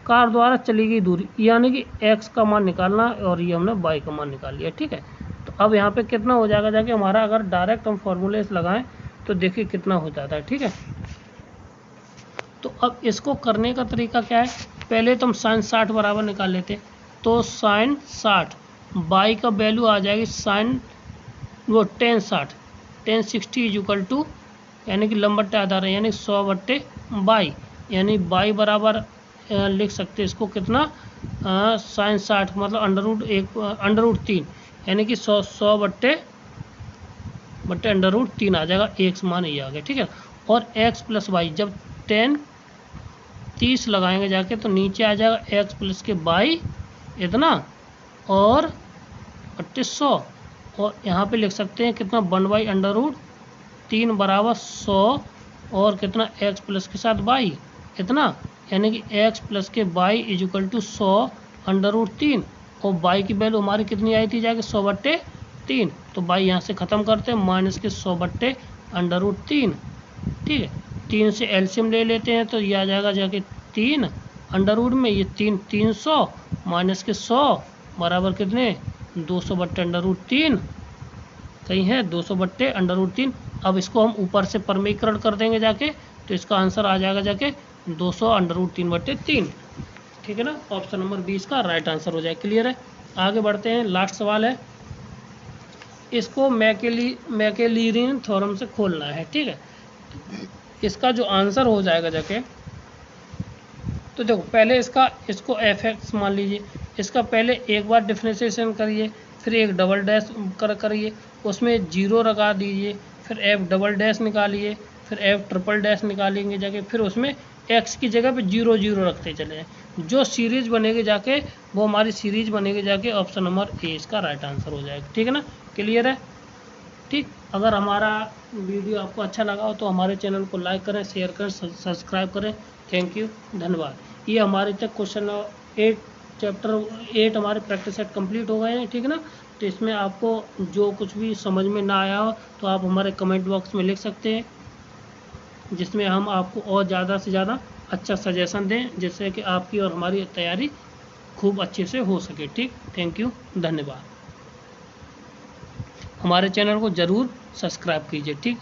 S1: कार द्वारा चली गई दूरी, यानी कि x का मान निकालना और ये हमने y का मान निकाल लिया। ठीक है, तो अब यहाँ पे कितना हो जाएगा जाके हमारा, अगर डायरेक्ट हम फॉर्मूले लगाएं तो देखिए कितना हो जाता है। ठीक है, तो अब इसको करने का तरीका क्या है, पहले तो हम साइन 60 बराबर निकाल लेते हैं, तो साइन 60 y का वैल्यू आ जाएगी साइन वो टेन 60 इज इक्वल टू, यानी कि लंबट्टे आधार है, यानी 100/y, यानी y बराबर लिख सकते हैं इसको कितना, साइन 60 मतलब √3, यानी कि 100/√3 आ जाएगा, x मान ये आ गया। ठीक है, और x प्लस वाई, जब 30 लगाएंगे जाके तो नीचे आ जाएगा x प्लस के y इतना और 3200, और यहाँ पे लिख सकते हैं कितना 1/√3 बराबर 100 और कितना x प्लस के साथ y इतना, यानी कि x प्लस के y इज इक्वल टू 100/√3, और y की वैल्यू हमारी कितनी आई थी जाके 100/3, तो y यहाँ से ख़त्म करते हैं माइनस के 100/√3। ठीक है, 3 से एलसीएम ले लेते हैं तो ये आ जाएगा जाके 3 अंडर में, ये 300 माइनस के 100 बराबर कितने 200/√3, सही है 200/√3। अब इसको हम ऊपर से परमीकरण कर देंगे जाके, तो इसका आंसर आ जाएगा जाके 200√3/3। ठीक है ना, ऑप्शन नंबर 20 का राइट आंसर हो जाएगा। क्लियर है, आगे बढ़ते हैं, लास्ट सवाल है, इसको मैकेलिरिन थ्योरम से खोलना है। ठीक है, इसका जो आंसर हो जाएगा जाके, तो देखो पहले इसको f(x) मान लीजिए, इसका पहले एक बार डिफरेंशिएशन करिए, फिर एक डबल डैश करिए, उसमें 0 लगा दीजिए, फिर f डबल डैश निकालिए, फिर f ट्रिपल डैश निकालेंगे जाके, फिर उसमें x की जगह पे 0 0 रखते चले जाएं, जो सीरीज बनेगी जाके वो हमारी सीरीज बनेगी जाके ऑप्शन नंबर ए इसका राइट आंसर हो जाएगा। ठीक है ना, क्लियर है। ठीक, अगर हमारा वीडियो आपको अच्छा लगा हो तो हमारे चैनल को लाइक करें, शेयर करें, सब्सक्राइब करें। थैंक यू, धन्यवाद। ये हमारे तक क्वेश्चन 8 चैप्टर 8 हमारे प्रैक्टिस सेट कंप्लीट हो गए हैं। ठीक है ना, तो इसमें आपको जो कुछ भी समझ में ना आया हो तो आप हमारे कमेंट बॉक्स में लिख सकते हैं, जिसमें हम आपको और ज़्यादा से ज़्यादा अच्छा सजेशन दें, जिससे कि आपकी और हमारी तैयारी खूब अच्छे से हो सके। ठीक, थैंक यू, धन्यवाद। हमारे चैनल को ज़रूर सब्सक्राइब कीजिए। ठीक।